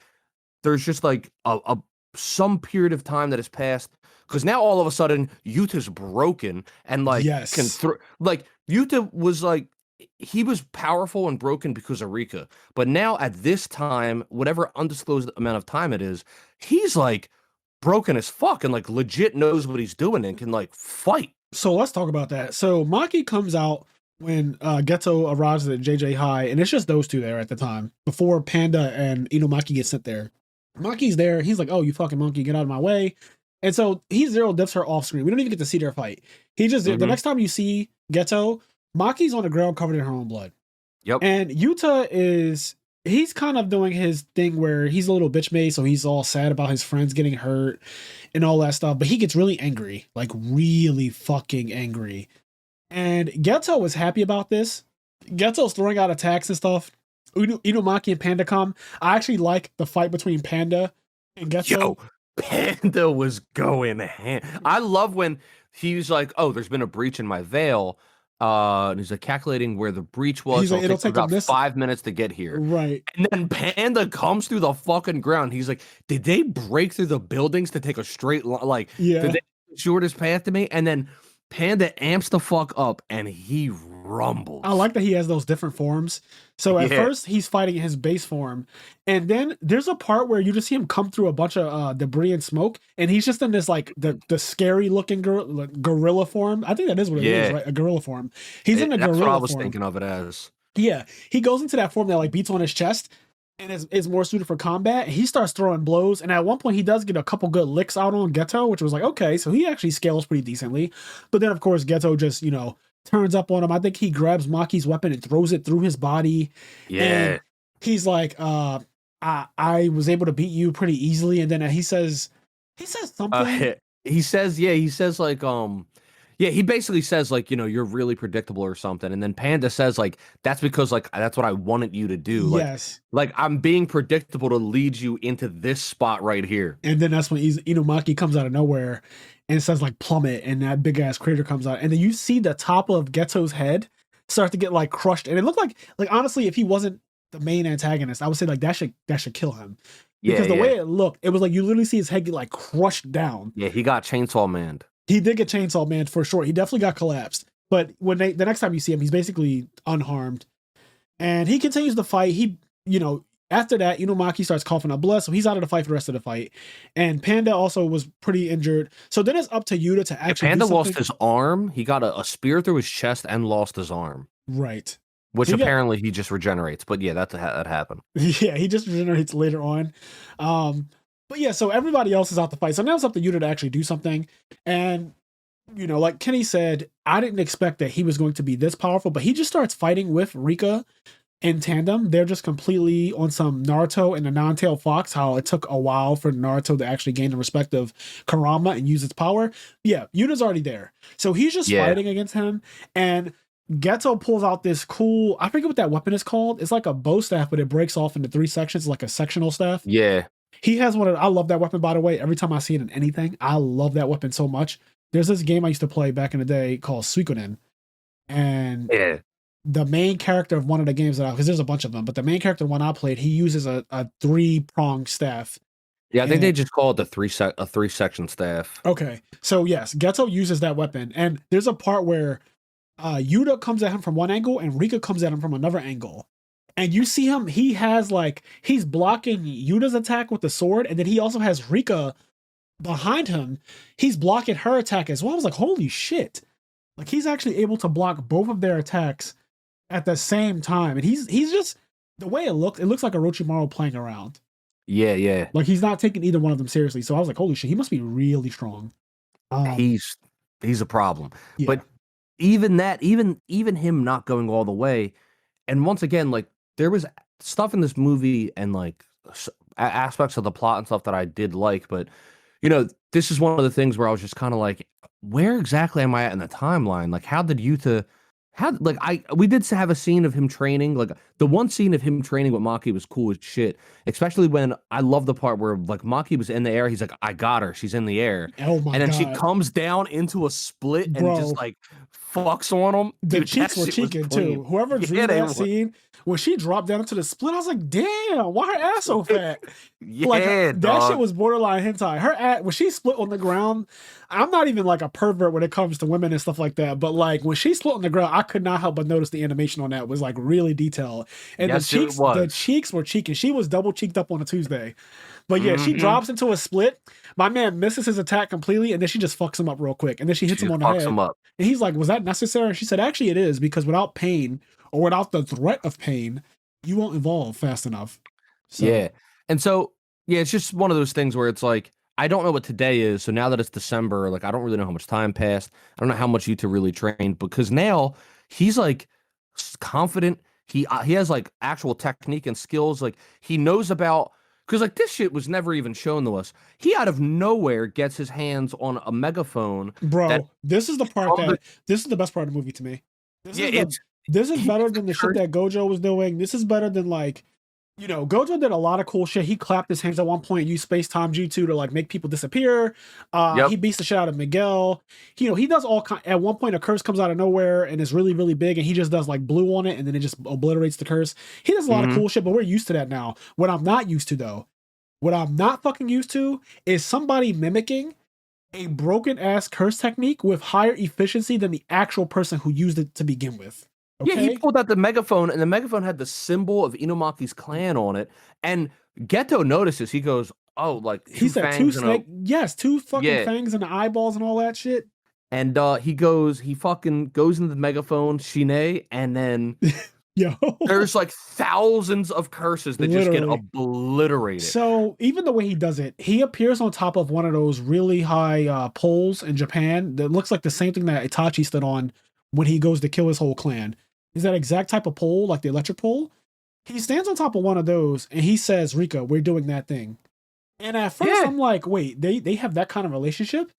there's just like a some period of time that has passed, because now all of a sudden Yuta's broken and like Yes. can throw, like Yuta was like, he was powerful and broken because of Rika, but now at this time, whatever undisclosed amount of time it is, he's like broken as fuck and like legit knows what he's doing and can like fight. So let's talk about that. So Maki comes out when Geto arrives at JJ High, and it's just those two there at the time before Panda and Inumaki get sent there. Maki's there. He's like, "Oh, you fucking monkey, get out of my way!" And so he zero dips her off screen. We don't even get to see their fight. He just the next time you see Geto, Maki's on the ground covered in her own blood. Yep. And Yuta he's kind of doing his thing where he's a little bitch made, so he's all sad about his friends getting hurt and all that stuff. But he gets really angry, like really fucking angry. And Geto was happy about this. Geto's throwing out attacks and stuff. Inumaki and Panda come. I actually like the fight between Panda and Geto. Yo, Panda was going ham. I love when he's like, "Oh, there's been a breach in my veil." And he's like calculating where the breach was. He's like, it'll take about 5 minutes to get here. Right. And then Panda comes through the fucking ground. He's like, did they break through the buildings to take a straight line? Like, yeah. Did they shortest path to me? And then Panda amps the fuck up and he rumbles. I like that he has those different forms. So at first he's fighting his base form, and then there's a part where you just see him come through a bunch of debris and smoke, and he's just in this like the scary looking gorilla form. I think that is what it is, right? A gorilla form. He's in a gorilla form. That's what I was thinking of it as. Yeah, he goes into that form that like beats on his chest and is more suited for combat. He starts throwing blows, and at one point he does get a couple good licks out on Geto, which was like, okay, so he actually scales pretty decently. But then of course Geto just turns up on him. I think he grabs Maki's weapon and throws it through his body. Yeah. And he's like, I was able to beat you pretty easily. And then he says something. He says like, he basically says like, you're really predictable or something. And then Panda says like, that's because like, that's what I wanted you to do. Like, yes. Like I'm being predictable to lead you into this spot right here. And then that's when Inumaki comes out of nowhere and it says like plummet, and that big ass crater comes out. And then you see the top of Geto's head start to get like crushed. And it looked like honestly, if he wasn't the main antagonist, I would say like that should kill him. Because the way it looked, it was like you literally see his head get like crushed down. Yeah, he got chainsaw manned. He did get chainsaw manned for sure. He definitely got collapsed. But when the next time you see him, he's basically unharmed. And he continues to fight. After that, Inumaki starts coughing up blood, so he's out of the fight for the rest of the fight. And Panda also was pretty injured. So then it's up to Yuta to actually Panda lost his arm. He got a spear through his chest and lost his arm. Right. Which apparently he just regenerates. But yeah, that happened. Yeah, he just regenerates later on. But yeah, so everybody else is out to fight. So now it's up to Yuta to actually do something. And, like Kenny said, I didn't expect that he was going to be this powerful, but he just starts fighting with Rika in tandem. They're just completely on some Naruto and the non-tailed fox, how it took a while for Naruto to actually gain the respect of Kurama and use its power. Yeah, Yuta's already there. So he's just fighting against him, and Geto pulls out this cool, I forget what that weapon is called. It's like a bow staff, but it breaks off into 3 sections, like a sectional staff. Yeah. He has one I love that weapon, by the way. Every time I see it in anything, I love that weapon so much. There's this game I used to play back in the day called Suikoden. And the main character of one of the games because there's a bunch of them, but the main character one I played, he uses a 3-pronged staff. Yeah, I think they just call it a 3-section staff. Okay. So yes, Geto uses that weapon. And there's a part where Yuta comes at him from one angle and Rika comes at him from another angle. And you see him, he's blocking Yuta's attack with the sword, and then he also has Rika behind him. He's blocking her attack as well. I was like, holy shit. Like, he's actually able to block both of their attacks at the same time. And he's just the way it looks like Orochimaru playing around. Yeah, yeah. Like he's not taking either one of them seriously. So I was like, holy shit, he must be really strong. Um, He's he's a problem. yeah. But even that, even him not going all the way, and once again, like there was stuff in this movie and like aspects of the plot and stuff that I did like, but this is one of the things where I was just kind of like, where exactly am I at in the timeline? Like, how did Yuta, we did have a scene of him training. Like, the one scene of him training with Maki was cool as shit, especially when I love the part where, like, Maki was in the air. He's like, I got her. She's in the air. Oh my And then she god, comes down into a split and just, bro. like, fucks on him. The Dude, that cheeks were shit was cheeking clean. too. Whoever drew they that were. scene, when she dropped down into the split, I was like, damn, why her ass so fat? Like Yeah, that shit dog. was borderline hentai. Her ass when she split on the ground, I'm not even like a pervert when it comes to women and stuff like that. But like when she split on the ground, I could not help but notice the animation on that was like really detailed. And Yes, it the was. cheeks were cheeking. She was double cheeked up on a Tuesday. But yeah, she Mm-hmm. drops into a split. My man misses his attack completely, and then she just fucks him up real quick. And then she hits She him just on the fucks head. him up. And he's like, was that necessary? And she said, actually, it is, because without pain or without the threat of pain, you won't evolve fast enough. Yeah. So, And so, yeah, it's just one of those things where it's like, I don't know what today is. So now that it's December, like, I don't really know how much time passed. I don't know how much Yuta really trained because now he's like confident. He has like actual technique and skills. Like, he knows about, because like this shit was never even shown to us. He out of nowhere gets his hands on a megaphone that bro, this is the part from the, that this is the best part of the movie to me. This yeah, is the it's, this is he better than the shit that Gojo was doing. This is better than like, Gojo did a lot of cool shit. He clapped his hands at one point, used space time jutsu to like make people disappear. yep. He beats the shit out of Miguel. He does all kind. At one point, a curse comes out of nowhere and is really, really big, and he just does like blue on it, and then it just obliterates the curse. He does a lot of Mm-hmm. cool shit, but we're used to that now. What I'm not used to though, what I'm not fucking used to is somebody mimicking a broken ass curse technique with higher efficiency than the actual person who used it to begin with. Yeah, he Okay? pulled out the megaphone, and the megaphone had the symbol of Inumaki's clan on it. And Geto notices. He goes, "Oh, like He two said two fangs and a snake, yes, two fucking yeah." fangs in the eyeballs and all that shit. And he fucking goes into the megaphone, Shine, and then Yo, there's like thousands of curses that just get literally. obliterated. So even the way he does it, he appears on top of one of those really high poles in Japan that looks like the same thing that Itachi stood on when he goes to kill his whole clan. Is that exact type of pole, like the electric pole? He stands on top of one of those and he says, Rika, we're doing that thing. And at first Yeah, I'm like, wait, they have that kind of relationship?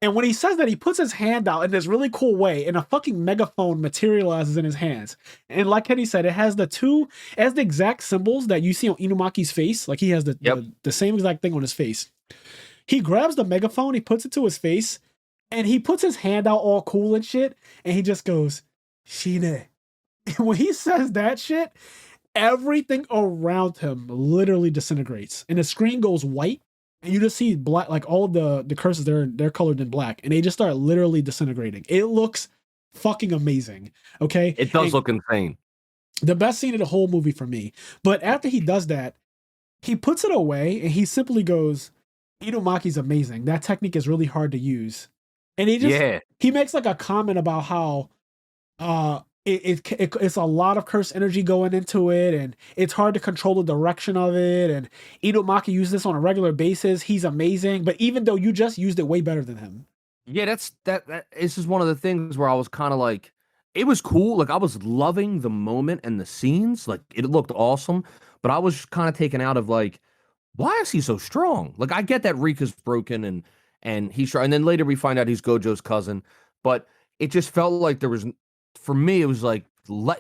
And when he says that, he puts his hand out in this really cool way, and a fucking megaphone materializes in his hands. And like Kenny said, it has the exact symbols that you see on Inumaki's face. Like he has yep. the same exact thing on his face. He grabs the megaphone, he puts it to his face, and he puts his hand out all cool and shit, and he just goes, Shine. And when he says that shit, everything around him literally disintegrates, and the screen goes white, and you just see black, like all of the curses. They're colored in black, and they just start literally disintegrating. It looks fucking amazing. Okay, It does and look insane. the best scene of the whole movie for me. But after he does that, he puts it away, and he simply goes, "Inumaki's amazing. That technique is really hard to use." And Yeah. he makes like a comment about how it's a lot of curse energy going into it, and it's hard to control the direction of it. And Inomaki uses this on a regular basis. He's amazing, but even though you just used it way better than him. Yeah, that this is one of the things where I was kind of like, it was cool. Like I was loving the moment and the scenes. Like it looked awesome, but I was kind of taken out of like, why is he so strong? Like I get that Rika's broken and he's and then later we find out he's Gojo's cousin, but it just felt like there was, for me, it was like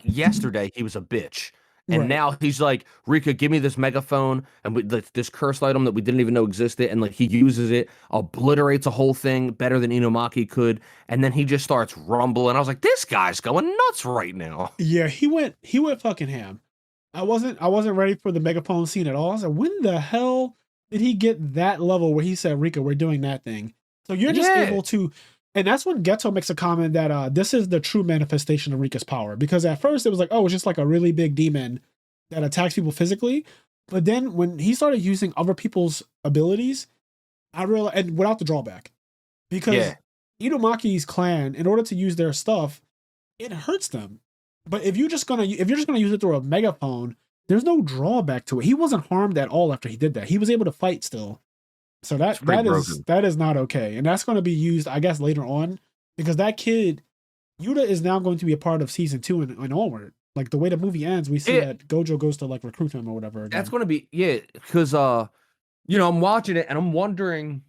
yesterday he was a bitch. And Right. now he's like, Rika, give me this megaphone and this cursed item that we didn't even know existed. And like he uses it, obliterates a whole thing better than Inomaki could. And then he just starts rumbling. I was like, this guy's going nuts right now. Yeah, he went fucking ham. I wasn't ready for the megaphone scene at all. I was like, when the hell did he get that level where he said, Rika, we're doing that thing? So you're just Yeah. able to, and that's when Geto makes a comment that this is the true manifestation of Rika's power. Because at first it was like, oh, it's just like a really big demon that attacks people physically. But then when he started using other people's abilities, I realized, and without the drawback, because Yeah. Inumaki's clan, in order to use their stuff, it hurts them. But if you're just gonna use it through a megaphone, there's no drawback to it. He wasn't harmed at all after he did that. He was able to fight still. So It's that pretty that is broken. that is not okay, and that's going to be used, I guess, later on because that kid Yuta is now going to be a part of season two and onward. Like the way the movie ends, we see Yeah, that Gojo goes to like recruit him or whatever that's again. gonna be because I'm watching it and I'm wondering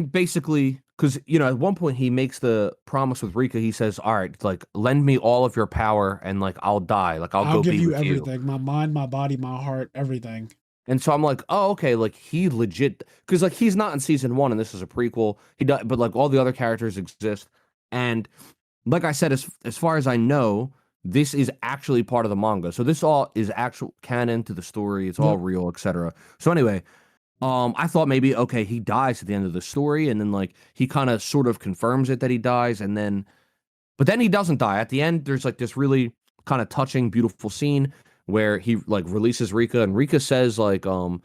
basically because at one point he makes the promise with Rika. He says, "All right, like lend me all of your power and like I'll die, like I'll I'll go give be you with you." everything, my mind, my body, my heart, everything. And so I'm like, "Oh, okay, like he legit because like he's not in season 1 and this is a prequel. He does, but like all the other characters exist." And like I said, as far as I know, this is actually part of the manga. So this all is actual canon to the story. It's all Yep. real, etc. So anyway, I thought maybe okay, he dies at the end of the story, and then like he kind of sort of confirms it that he dies, and then but then he doesn't die. At the end, there's like this really kind of touching, beautiful scene where he like releases Rika, and Rika says like, don't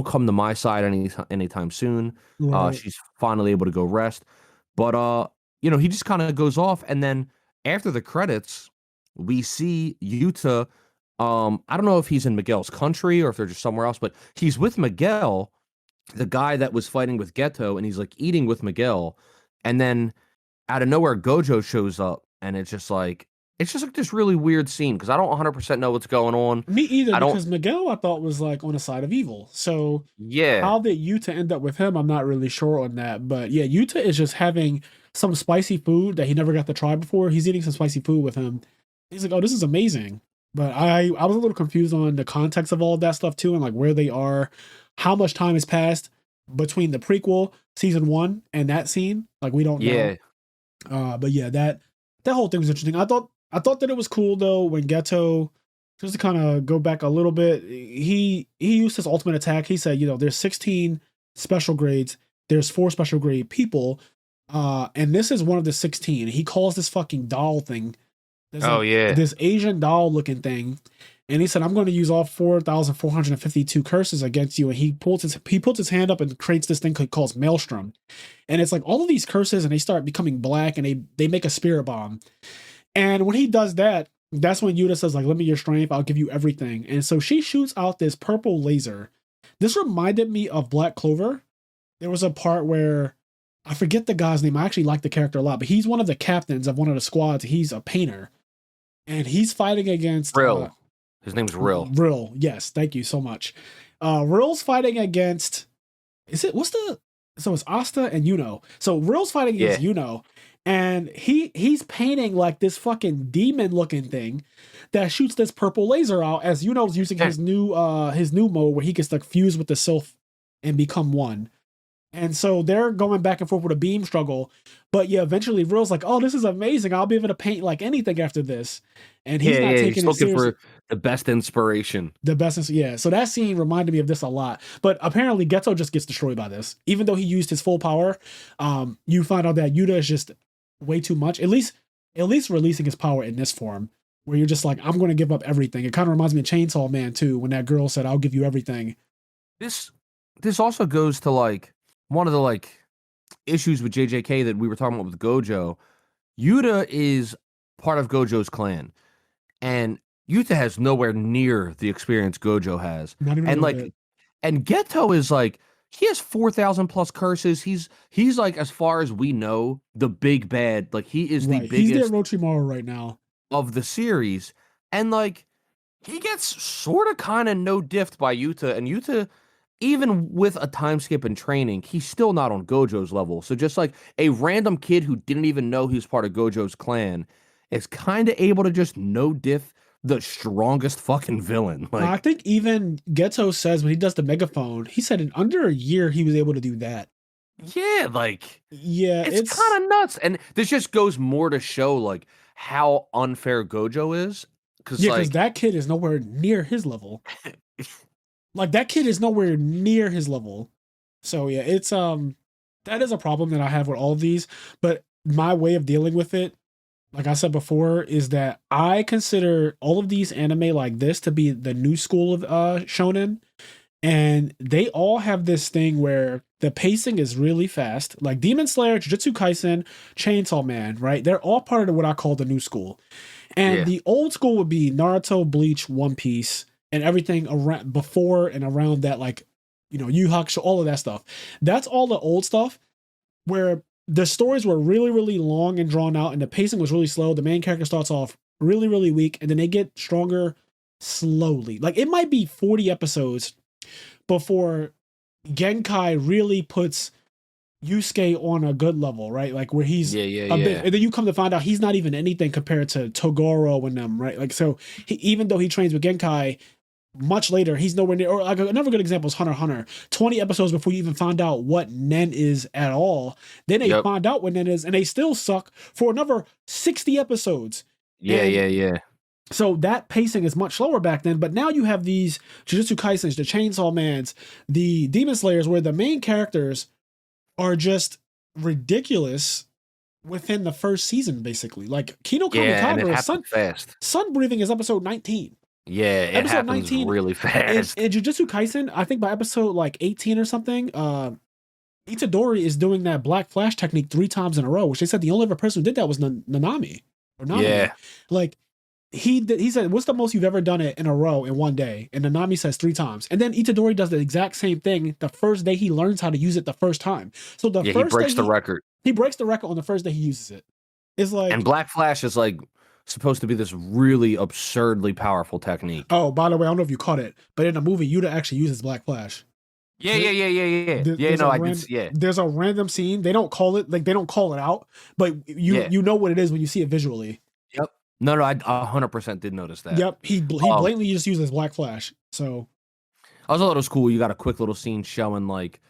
come to my side anytime soon. Right. She's finally able to go rest. But he just kind of goes off, and then after the credits, we see Yuta. I don't know if he's in Miguel's country or if they're just somewhere else, but he's with Miguel, the guy that was fighting with Geto, and he's like eating with Miguel, and then out of nowhere Gojo shows up, and it's just like this really weird scene because I don't 100% know what's going on. Me either, I don't. because Miguel I thought was like on the side of evil. So Yeah, how did Yuta end up with him? I'm not really sure on that. But yeah, Yuta is just having some spicy food that he never got to try before. He's eating some spicy food with him. He's like, "Oh, this is amazing." But I was a little confused on the context of all of that stuff too, and like where they are, how much time has passed between the prequel season one and that scene. Like we don't know. yeah, But yeah, that whole thing was interesting. I thought that it was cool though when Geto, just to kind of go back a little bit, he used his ultimate attack. He said, there's 16 special grades, there's 4 special grade people, and this is one of the 16. He calls this fucking doll thing. There's oh like yeah, this Asian doll looking thing. And he said, I'm going to use all 4,452 curses against you. And he puts his hand up and creates this thing called Maelstrom. And it's like all of these curses, and they start becoming black, and they make a spirit bomb. And when he does that, that's when Yuta says, like, "Lend me your strength, I'll give you everything." And so she shoots out this purple laser. This reminded me of Black Clover. There was a part where I forget the guy's name. I actually like the character a lot, but he's one of the captains of one of the squads. He's a painter. And he's fighting against Rill. His name's Rill. Rill. Yes, thank you so much. Rill's fighting against, is it what's the so it's Asta and Yuno. So Rill's fighting Yeah, against Yuno, and he's painting like this fucking demon looking thing that shoots this purple laser out as Yuno's using his new mode where he gets like fuse with the sylph and become one. And so they're going back and forth with a beam struggle. But yeah, eventually Rill's like, "Oh, this is amazing. I'll be able to paint like anything after this." And he's yeah, not yeah. He's taking it looking seriously. for the best inspiration. The best is, yeah. So that scene reminded me of this a lot. But apparently Geto just gets destroyed by this. Even though he used his full power, you find out that Yuta is just way too much. At least releasing his power in this form, where you're just like, "I'm gonna give up everything." It kind of reminds me of Chainsaw Man too, when that girl said, "I'll give you everything." This this also goes to like one of the like issues with JJK that we were talking about with Gojo. Yuta is part of Gojo's clan, and Yuta has nowhere near the experience Gojo has. Not even a And little like bit. and Geto is like he has 4,000 plus curses. He's like as far as we know, the big bad. Like he is the Right. He's the biggest Orochimaru right now. of the series. And like he gets sort of kind of no diffed by Yuta, and Yuta even with a time skip in training, he's still not on Gojo's level. So just like a random kid who didn't even know he was part of Gojo's clan is kind of able to just no diff the strongest fucking villain. I Like, think even Geto says when he does the megaphone, he said in under a year he was able to do that. yeah, like Yeah, it's it's kind of nuts. And this just goes more to show like how unfair Gojo is. Cause yeah, because like, that kid is nowhere near his level. Like that kid is nowhere near his level. So yeah, it's that is a problem that I have with all of these. But my way of dealing with it, like I said before, is that I consider all of these anime like this to be the new school of shonen. And they all have this thing where the pacing is really fast. Like Demon Slayer, Jujutsu Kaisen, Chainsaw Man, right? They're all part of what I call the new school. And Yeah. the old school would be Naruto, Bleach, One Piece, and everything around before and around that, like, Yu Hakusho, all of that stuff. That's all the old stuff where the stories were really, really long and drawn out, and the pacing was really slow. The main character starts off really, really weak, and then they get stronger slowly. Like, it might be 40 episodes before Genkai really puts Yusuke on a good level, right? Like, where he's a bit, and then you come to find out he's not even anything compared to Togoro and them, right? Like, so even though he trains with Genkai, much later, he's nowhere near. Or like another good example is Hunter x Hunter. 20 episodes before you even find out what Nen is at all. Then they find out what Nen is, and they still suck for another 60 episodes. Yeah. So that pacing is much slower back then, but now you have these Jujutsu Kaisens, the Chainsaw Mans, the Demon Slayers, where the main characters are just ridiculous within the first season, basically. Like Kino Kamikaze is fast. Sun breathing is episode 19. Yeah, it happens 19, really fast. In Jujutsu Kaisen, I think by episode like 18 or something, Itadori is doing that Black Flash technique 3 times in a row, which they said the only other person who did that was Nanami. Yeah. Like, he said, what's the most you've ever done it in a row in one day? And Nanami says 3 times. And then Itadori does the exact same thing the first day he learns how to use it the first time. So he breaks the record. He breaks the record on the first day he uses it. It's like, and Black Flash is like supposed to be this really absurdly powerful technique. Oh, by the way, I don't know if you caught it, but in the movie, Yuta actually uses Black Flash. Yeah. There's a random scene. They don't call it out, but you know what it is when you see it visually. Yep. No, I 100% did notice that. Yep. He blatantly just uses Black Flash. So I also thought it was cool. You got a quick little scene showing like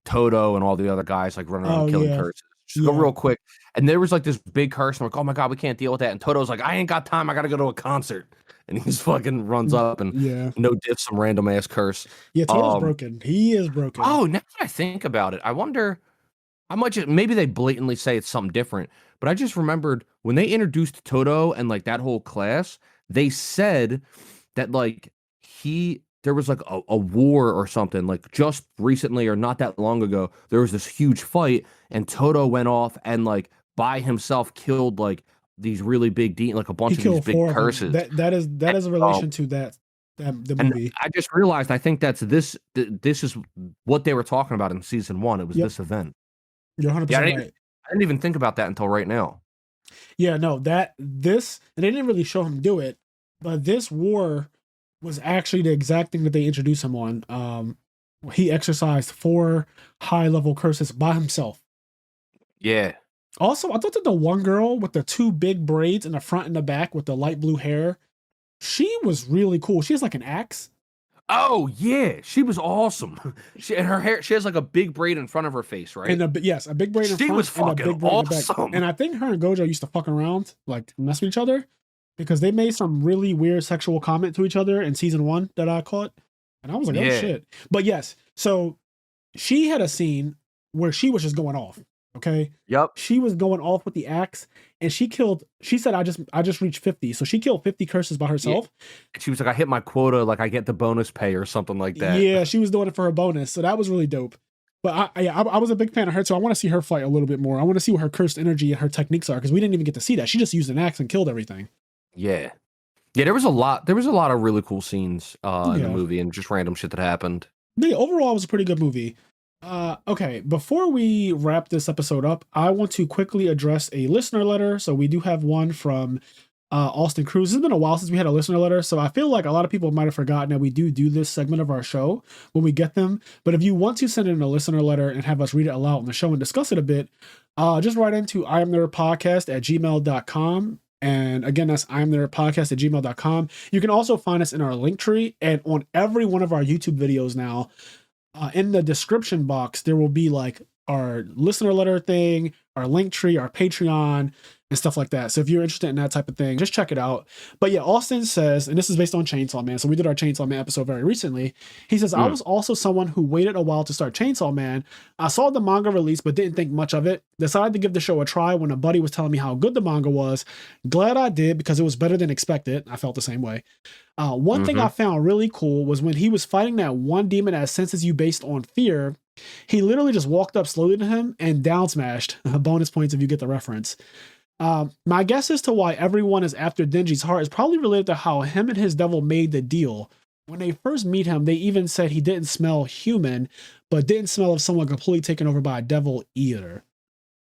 Toto and all the other guys like running around killing curses. Just go real quick. And there was like this big curse, and we're like, oh my God, we can't deal with that. And Toto's like, I ain't got time. I got to go to a concert. And he just fucking runs up and no diff some random ass curse. Yeah, Toto's broken. He is broken. Oh, now that I think about it, I wonder how much maybe they blatantly say it's something different. But I just remembered when they introduced Toto and like that whole class, they said that like there was like a war or something like just recently or not that long ago. There was this huge fight and Toto went off and like by himself killed like these really big like a bunch of these big curses. That is a relation to the movie. I just realized I think that's this is what they were talking about in season 1. It was this event. You're 100% right. I didn't even think about that until right now. Yeah, no, and they didn't really show him do it, but this war was actually the exact thing that they introduced him on. He exercised 4 high-level curses by himself. Yeah. Also, I thought that the one girl with the 2 big braids in the front and the back with the light blue hair, she was really cool. She has like an axe. Oh yeah, she was awesome. Her hair, she has like a big braid in front of her face, right? And a big braid in front. She was fucking and a big braid awesome. In the back. And I think her and Gojo used to fuck around, like mess with each other, because they made some really weird sexual comment to each other in season 1 that I caught, and I was like, oh shit. But yes, so she had a scene where she was just going off. Okay. Yep. She was going off with the axe, and she said, I just reached 50. So she killed 50 curses by herself. Yeah. And she was like, I hit my quota, like I get the bonus pay or something like that. Yeah, she was doing it for her bonus. So that was really dope. But I was a big fan of her, so I want to see her fight a little bit more. I want to see what her cursed energy and her techniques are, because we didn't even get to see that. She just used an axe and killed everything. Yeah. Yeah, there was a lot of really cool scenes in the movie and just random shit that happened. Yeah, overall it was a pretty good movie. Okay, before we wrap this episode up, I want to quickly address a listener letter. So we do have one from Austin Cruz. It's been a while since we had a listener letter, so I feel like a lot of people might have forgotten that we do this segment of our show when we get them. But if you want to send in a listener letter and have us read it aloud on the show and discuss it a bit, just write into IMNerdpodcast@gmail.com. And again, that's IMNerdpodcast@gmail.com. You can also find us in our link tree and on every one of our YouTube videos now. In the description box, there will be like our listener letter thing, our link tree, our Patreon, and stuff like that. So if you're interested in that type of thing, just check it out. But yeah, Austin says, and this is based on Chainsaw Man, so we did our Chainsaw Man episode very recently. He says, I was also someone who waited a while to start Chainsaw Man. I saw the manga release, but didn't think much of it. Decided to give the show a try when a buddy was telling me how good the manga was. Glad I did, because it was better than expected. I felt the same way. One thing I found really cool was when he was fighting that one demon that senses you based on fear, he literally just walked up slowly to him and down smashed. Bonus points if you get the reference. My guess as to why everyone is after Denji's heart is probably related to how him and his devil made the deal. When they first meet him, they even said he didn't smell human, but didn't smell of someone completely taken over by a devil either.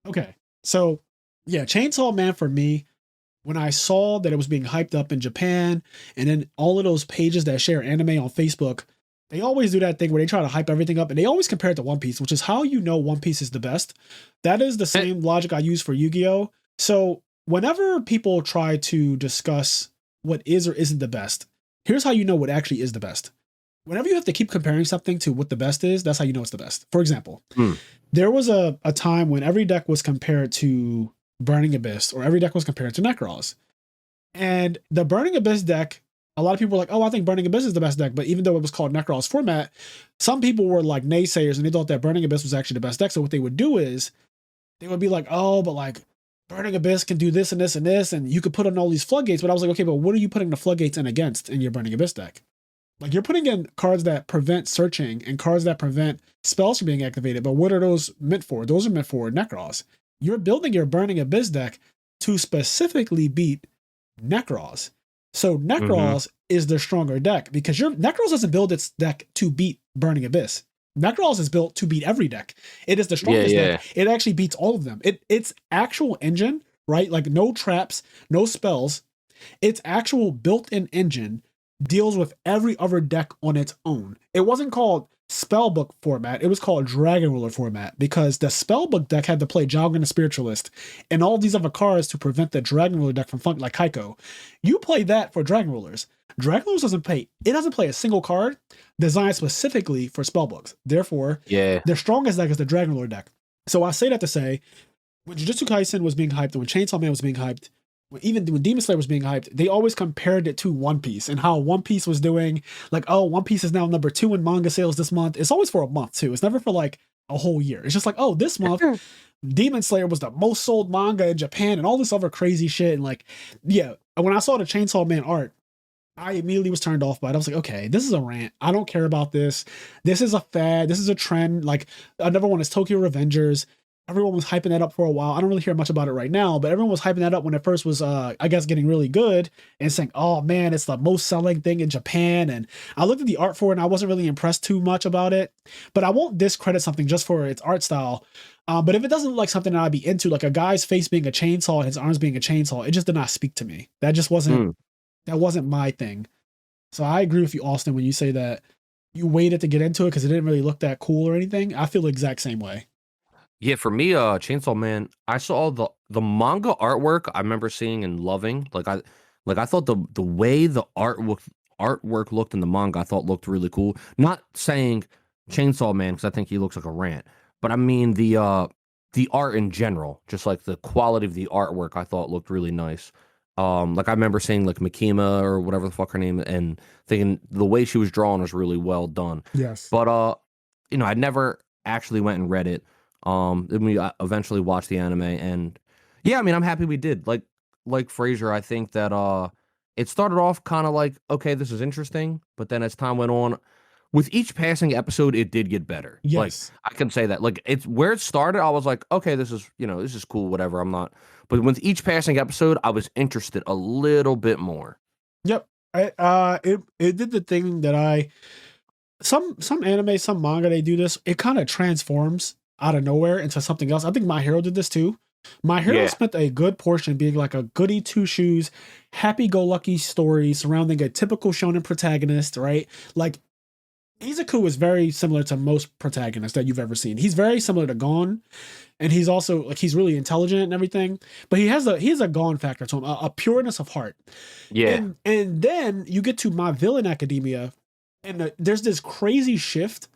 Okay, so yeah, Chainsaw Man for me, when I saw that it was being hyped up in Japan, and then all of those pages that share anime on Facebook, they always do that thing where they try to hype everything up, and they always compare it to One Piece, which is how you know One Piece is the best. That is the same logic I use for Yu-Gi-Oh! So whenever people try to discuss what is or isn't the best, here's how you know what actually is the best. Whenever you have to keep comparing something to what the best is, that's how you know it's the best. For example, there was a time when every deck was compared to Burning Abyss, or every deck was compared to Necros. And the Burning Abyss deck, a lot of people were like, oh, I think Burning Abyss is the best deck. But even though it was called Necros format, some people were like naysayers and they thought that Burning Abyss was actually the best deck. So what they would do is they would be like, oh, but like Burning Abyss can do this and this and this, and you could put on all these floodgates. But I was like, okay, but what are you putting the floodgates in against in your Burning Abyss deck? Like, you're putting in cards that prevent searching and cards that prevent spells from being activated. But what are those meant for? Those are meant for Necros. You're building your Burning Abyss deck to specifically beat Necros. So Necros is the stronger deck because your Necros doesn't build its deck to beat Burning Abyss. Necros is built to beat every deck. It is the strongest deck. It actually beats all of them. Its actual engine, right? Like no traps, no spells. Its actual built-in engine deals with every other deck on its own. It wasn't called Spellbook format. It was called Dragon Ruler format because the Spellbook deck had to play Jargon the Spiritualist and all these other cards to prevent the Dragon Ruler deck from funk like Kaiko. You play that for Dragon Rulers. Dragon Rulers doesn't play a single card designed specifically for Spellbooks. Therefore, their strongest deck is the Dragon Ruler deck. So I say that to say, when Jujutsu Kaisen was being hyped, when Chainsaw Man was being hyped, even when Demon Slayer was being hyped, they always compared it to One Piece and how One Piece was doing. Like, oh, One Piece is now number 2 in manga sales this month. It's always for a month too. It's never for like a whole year. It's just like, oh, this month Demon Slayer was the most sold manga in Japan and all this other crazy shit. And like, yeah, when I saw the Chainsaw Man art, I immediately was turned off by it. I was like, okay, this is a rant. I don't care about this. This is a fad. This is a trend. Like, another one is Tokyo Revengers. Everyone was hyping that up for a while. I don't really hear much about it right now, but everyone was hyping that up when it first was, I guess, getting really good and saying, oh man, it's the most selling thing in Japan. And I looked at the art for it and I wasn't really impressed too much about it, but I won't discredit something just for its art style. But if it doesn't look like something that I'd be into, like a guy's face being a chainsaw and his arms being a chainsaw, it just did not speak to me. That just wasn't, that wasn't my thing. So I agree with you, Austin, when you say that you waited to get into it because it didn't really look that cool or anything. I feel the exact same way. Yeah, for me, Chainsaw Man, I saw the manga artwork I remember seeing and loving. I thought the way the artwork looked in the manga, I thought looked really cool. Not saying Chainsaw Man because I think he looks like a rant, but I mean the art in general, just like the quality of the artwork, I thought looked really nice. Like I remember seeing like Makima or whatever the fuck her name, and thinking the way she was drawn was really well done. Yes. But I never actually went and read it. Then we eventually watched the anime, and yeah, I mean, I'm happy we did. Like Fraser, I think that it started off kind of like, okay, this is interesting, but then as time went on, with each passing episode, it did get better. Yes. Like I can say that. Like it's where it started, I was like, okay, this is cool, whatever. I'm not, but with each passing episode, I was interested a little bit more. Yep. It did the thing that some anime, some manga, they do this. It kind of transforms out of nowhere into something else. I think My Hero did this too. My Hero spent a good portion being like a goody two shoes, happy-go-lucky story surrounding a typical shonen protagonist, right? Like, Izuku is very similar to most protagonists that you've ever seen. He's very similar to Gon, and he's also like he's really intelligent and everything, but he has a Gon factor to him, a pureness of heart. Yeah. And then you get to My Villain Academia, and there's this crazy shift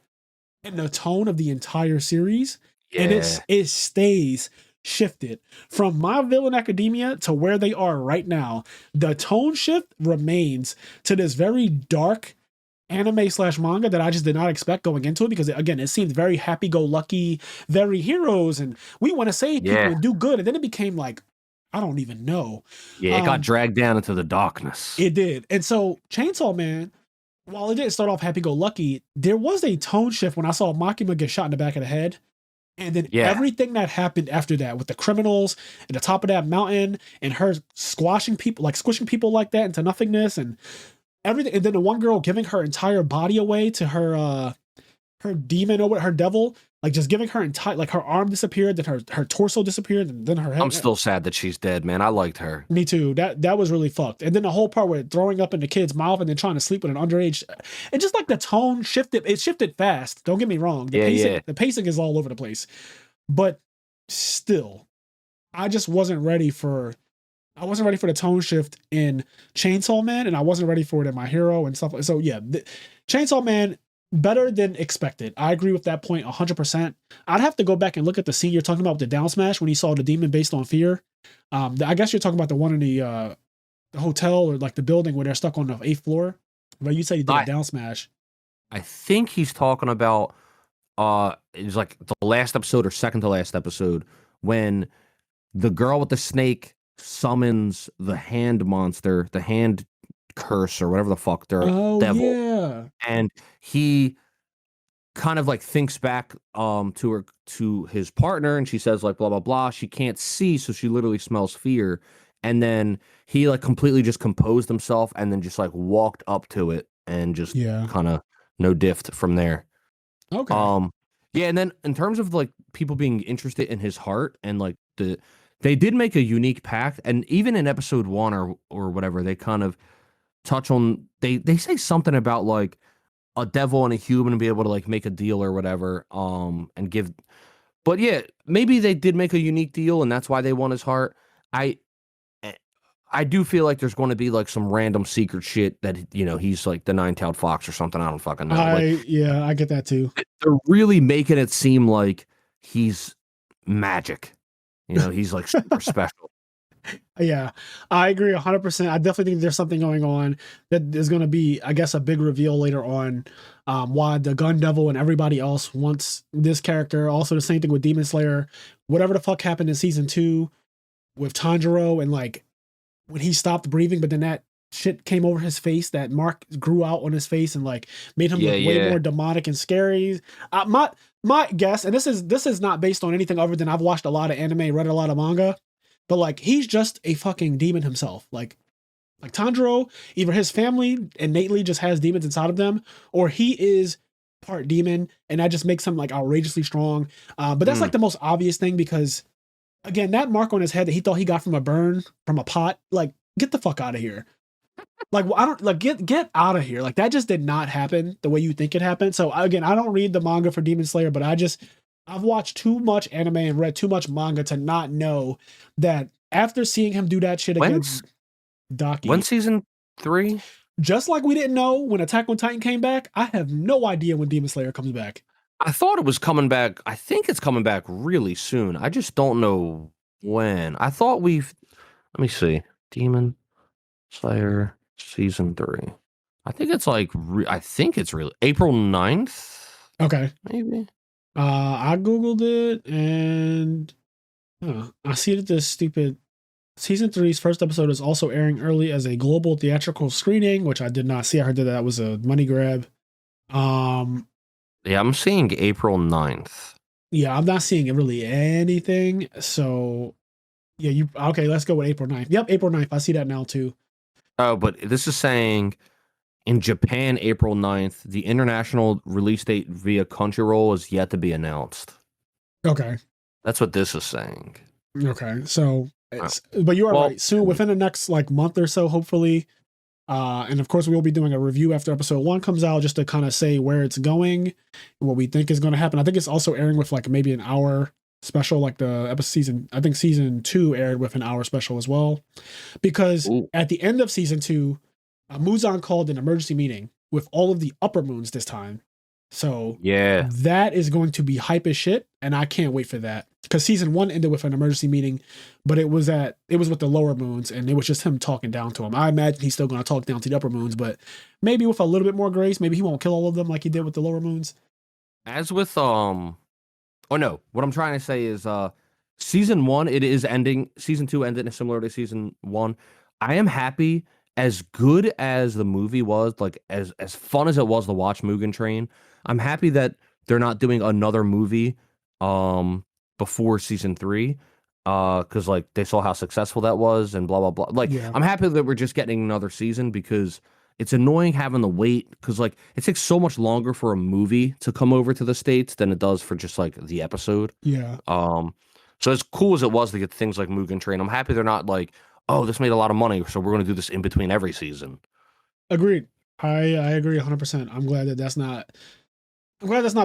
in the tone of the entire series, and it stays shifted from My Villain Academia to where they are right now. The tone shift remains to this very dark anime slash manga that I just did not expect going into it, because again, it seemed very happy-go-lucky, very heroes, and we want to save people and do good, and then it became like, I don't even know. Yeah, it got dragged down into the darkness. It did. And so Chainsaw Man, while it didn't start off happy-go-lucky, there was a tone shift when I saw Makima get shot in the back of the head. And then Yeah. everything that happened after that with the criminals at the top of that mountain and her squashing people, like squishing people like that into nothingness and everything. And then the one girl giving her entire body away to her demon or what, her devil, like just giving her entire, like her arm disappeared, then her torso disappeared, and then her I'm head. still sad that she's dead, man. I liked her. Me too. That was really fucked. And then the whole part where throwing up in the kid's mouth and then trying to sleep with an underage, and just like the tone shifted. It shifted fast. Don't get me wrong. Yeah, yeah. The pacing is all over the place, but still, I just wasn't ready for. I wasn't ready for the tone shift in Chainsaw Man, and I wasn't ready for it in My Hero and stuff. So yeah, Chainsaw Man better than expected. I agree with that point 100%. I'd have to go back and look at the scene you're talking about with the down smash when he saw the demon based on fear. I guess you're talking about the one in the hotel or like the building where they're stuck on the 8th floor. But you said he did a down smash. I think he's talking about it was like the last episode or second to last episode when the girl with the snake summons the hand monster, the hand curse or whatever the fuck they're devil. Yeah. And he kind of like thinks back to his partner, and she says like blah blah blah. She can't see, so she literally smells fear. And then he like completely just composed himself and then just like walked up to it and just kind of no diffed from there. Okay. Yeah, and then in terms of like people being interested in his heart and like they did make a unique pact, and even in episode 1 or whatever, they kind of touch on they say something about like a devil and a human and be able to like make a deal or whatever and give. But yeah, maybe they did make a unique deal and that's why they want his heart. I do feel like there's going to be like some random secret shit that, you know, he's like the nine-tailed fox or something. I don't fucking know. I get that too. They're really making it seem like he's magic. You know, he's like super special. Yeah, I agree 100%. I definitely think there's something going on that is going to be, I guess, a big reveal later on. Why the Gun Devil and everybody else wants this character. Also, the same thing with Demon Slayer. Whatever the fuck happened in season 2 with Tanjiro and like when he stopped breathing, but then that shit came over his face. That mark grew out on his face and like made him look way more demonic and scary. My guess, and this is not based on anything other than I've watched a lot of anime, read a lot of manga. But like he's just a fucking demon himself. Like Tanjiro, either his family innately just has demons inside of them, or he is part demon, and that just makes him like outrageously strong. But that's like the most obvious thing because, again, that mark on his head that he thought he got from a burn from a pot, like get the fuck out of here. Like I don't like get out of here. Like that just did not happen the way you think it happened. So again, I don't read the manga for Demon Slayer, but I've watched too much anime and read too much manga to not know that after seeing him do that shit against Daki. When season 3? Just like we didn't know when Attack on Titan came back, I have no idea when Demon Slayer comes back. I thought it was coming back. I think it's coming back really soon. I just don't know when. I thought let me see. Demon Slayer season 3. I think it's like, I think it's really April 9th. Okay. Maybe. I Googled it and I see that this stupid season 3's first episode is also airing early as a global theatrical screening, which I did not see. I heard that was a money grab. Yeah, I'm seeing April 9th. Yeah, I'm not seeing really anything. So yeah, okay, let's go with April 9th. Yep, April 9th. I see that now too. Oh, but this is saying in Japan, April 9th, the international release date via Crunchyroll is yet to be announced. Okay. That's what this is saying. Okay. So, but you are right. Soon, within the next like month or so, hopefully. And of course, we will be doing a review after episode 1 comes out just to kind of say where it's going, what we think is going to happen. I think it's also airing with like maybe an hour special, like the episode season. I think season 2 aired with an hour special as well, because at the end of season 2, Muzan called an emergency meeting with all of the upper moons this time. So yeah, that is going to be hype as shit, and I can't wait for that. Because season 1 ended with an emergency meeting, but it was with the lower moons, and it was just him talking down to him. I imagine he's still going to talk down to the upper moons, but maybe with a little bit more grace. Maybe he won't kill all of them like he did with the lower moons. As with what I'm trying to say is season 1 it is ending. Season 2 ended similar to season 1. I am happy. As good as the movie was, like as fun as it was to watch Mugen Train, I'm happy that they're not doing another movie before season 3, because like they saw how successful that was and blah blah blah. Like Yeah. I'm happy that we're just getting another season because it's annoying having to wait because like it takes so much longer for a movie to come over to the States than it does for just like the episode. Yeah. So as cool as it was to get things like Mugen Train, I'm happy they're not like, oh, this made a lot of money, so we're going to do this in between every season. Agreed. I agree 100%. I'm glad that's not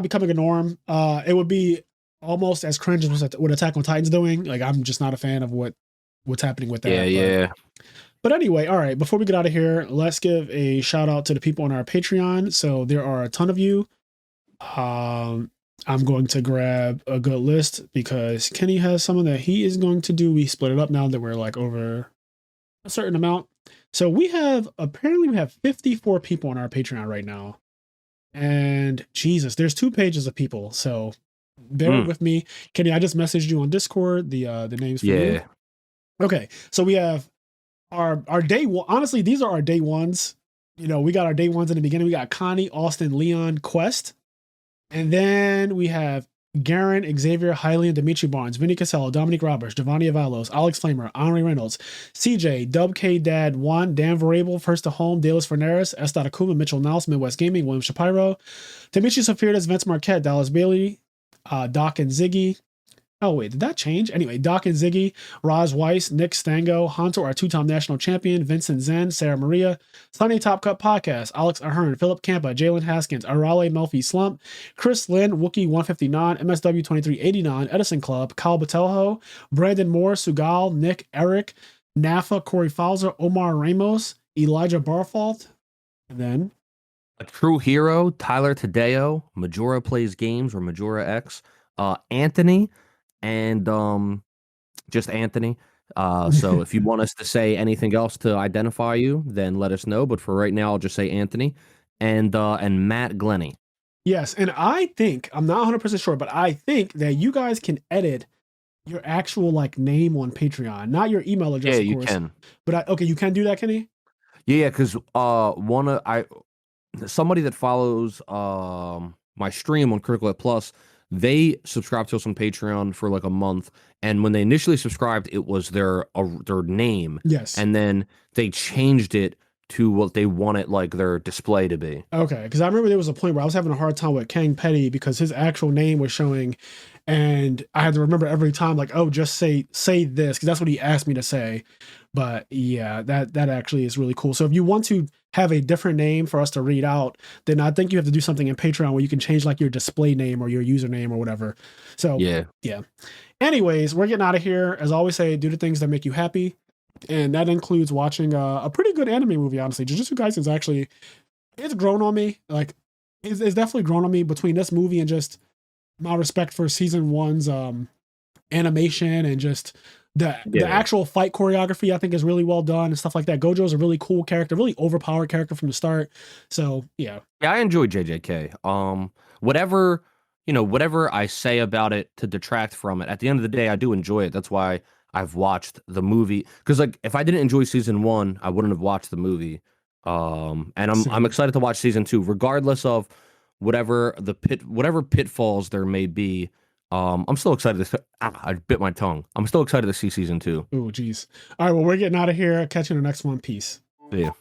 becoming a norm. It would be almost as cringe as what Attack on Titan's doing. Like, I'm just not a fan of what's happening with Yeah, that. yeah. But anyway, all right. Before we get out of here, let's give a shout out to the people on our Patreon. So there are a ton of you. I'm going to grab a good list because Kenny has someone that he is going to do. We split it up now that we're like over a certain amount. So we have 54 people on our Patreon right now. And Jesus, there's 2 pages of people. So bear with me. Kenny, I just messaged you on Discord the names for you. Okay. So we have our day one. Honestly, these are our day ones. You know, we got our day ones in the beginning. We got Connie, Austin, Leon, Quest. And then we have Garen, Xavier, Hylian, Dimitri Barnes, Vinny Casello, Dominic Roberts, Giovanni Avalos, Alex Flamer, Henri Reynolds, CJ, Dub K Dad, Juan, Dan Variable, First to Home, Dallas Ferneris, S. Akuma, Mitchell Niles, Midwest Gaming, William Shapiro, Dimitri Safirdas, Vince Marquette, Dallas Bailey, Doc and Ziggy. Oh, wait, did that change? Anyway, Doc and Ziggy, Roz Weiss, Nick Stango, Hunter, our 2-time national champion, Vincent Zen, Sarah Maria, Sunny Top Cut Podcast, Alex Ahern, Philip Campa, Jalen Haskins, Arale Melfi Slump, Chris Lynn, Wookie 159, MSW 2389, Edison Club, Kyle Batelho, Brandon Moore, Sugal, Nick, Eric, Nafa, Corey Fowler, Omar Ramos, Elijah Barfault, and then A True Hero, Tyler Tadeo, Majora Plays Games or Majora X, Anthony, and just Anthony. So if you want us to say anything else to identify you, then let us know. But for right now, I'll just say Anthony and Matt Glenny. Yes, and I think I'm not 100% sure, but I think that you guys can edit your actual like name on Patreon, not your email address. Yeah, of you course. can. But okay, you can do that, Kenny. Yeah, because somebody that follows my stream on Critical Hit Plus, they subscribed to us on Patreon for like a month, and when they initially subscribed, it was their name. Yes. And then they changed it to what they wanted like their display to be. Okay, because I remember there was a point where I was having a hard time with Kang Petty because his actual name was showing, and I had to remember every time like, oh, just say this because that's what he asked me to say. But yeah, that actually is really cool. So if you want to have a different name for us to read out, then I think you have to do something in Patreon where you can change like your display name or your username or whatever. So yeah. Anyways, we're getting out of here. As I always say, do the things that make you happy. And that includes watching a pretty good anime movie, honestly. Jujutsu Kaisen is actually, it's grown on me. Like, it's definitely grown on me between this movie and just my respect for season 1's animation and just the actual fight choreography, I think, is really well done and stuff like that. Gojo's a really cool character, really overpowered character from the start. So, yeah. Yeah, I enjoy JJK. Whatever I say about it to detract from it, at the end of the day, I do enjoy it. That's why I've watched the movie. Because like, if I didn't enjoy season 1, I wouldn't have watched the movie. And I'm excited to watch season 2, regardless of whatever pitfalls there may be. I'm still excited I bit my tongue. I'm still excited to see season 2. Oh, geez. All right, well, we're getting out of here. Catch you in the next one. Peace. See ya.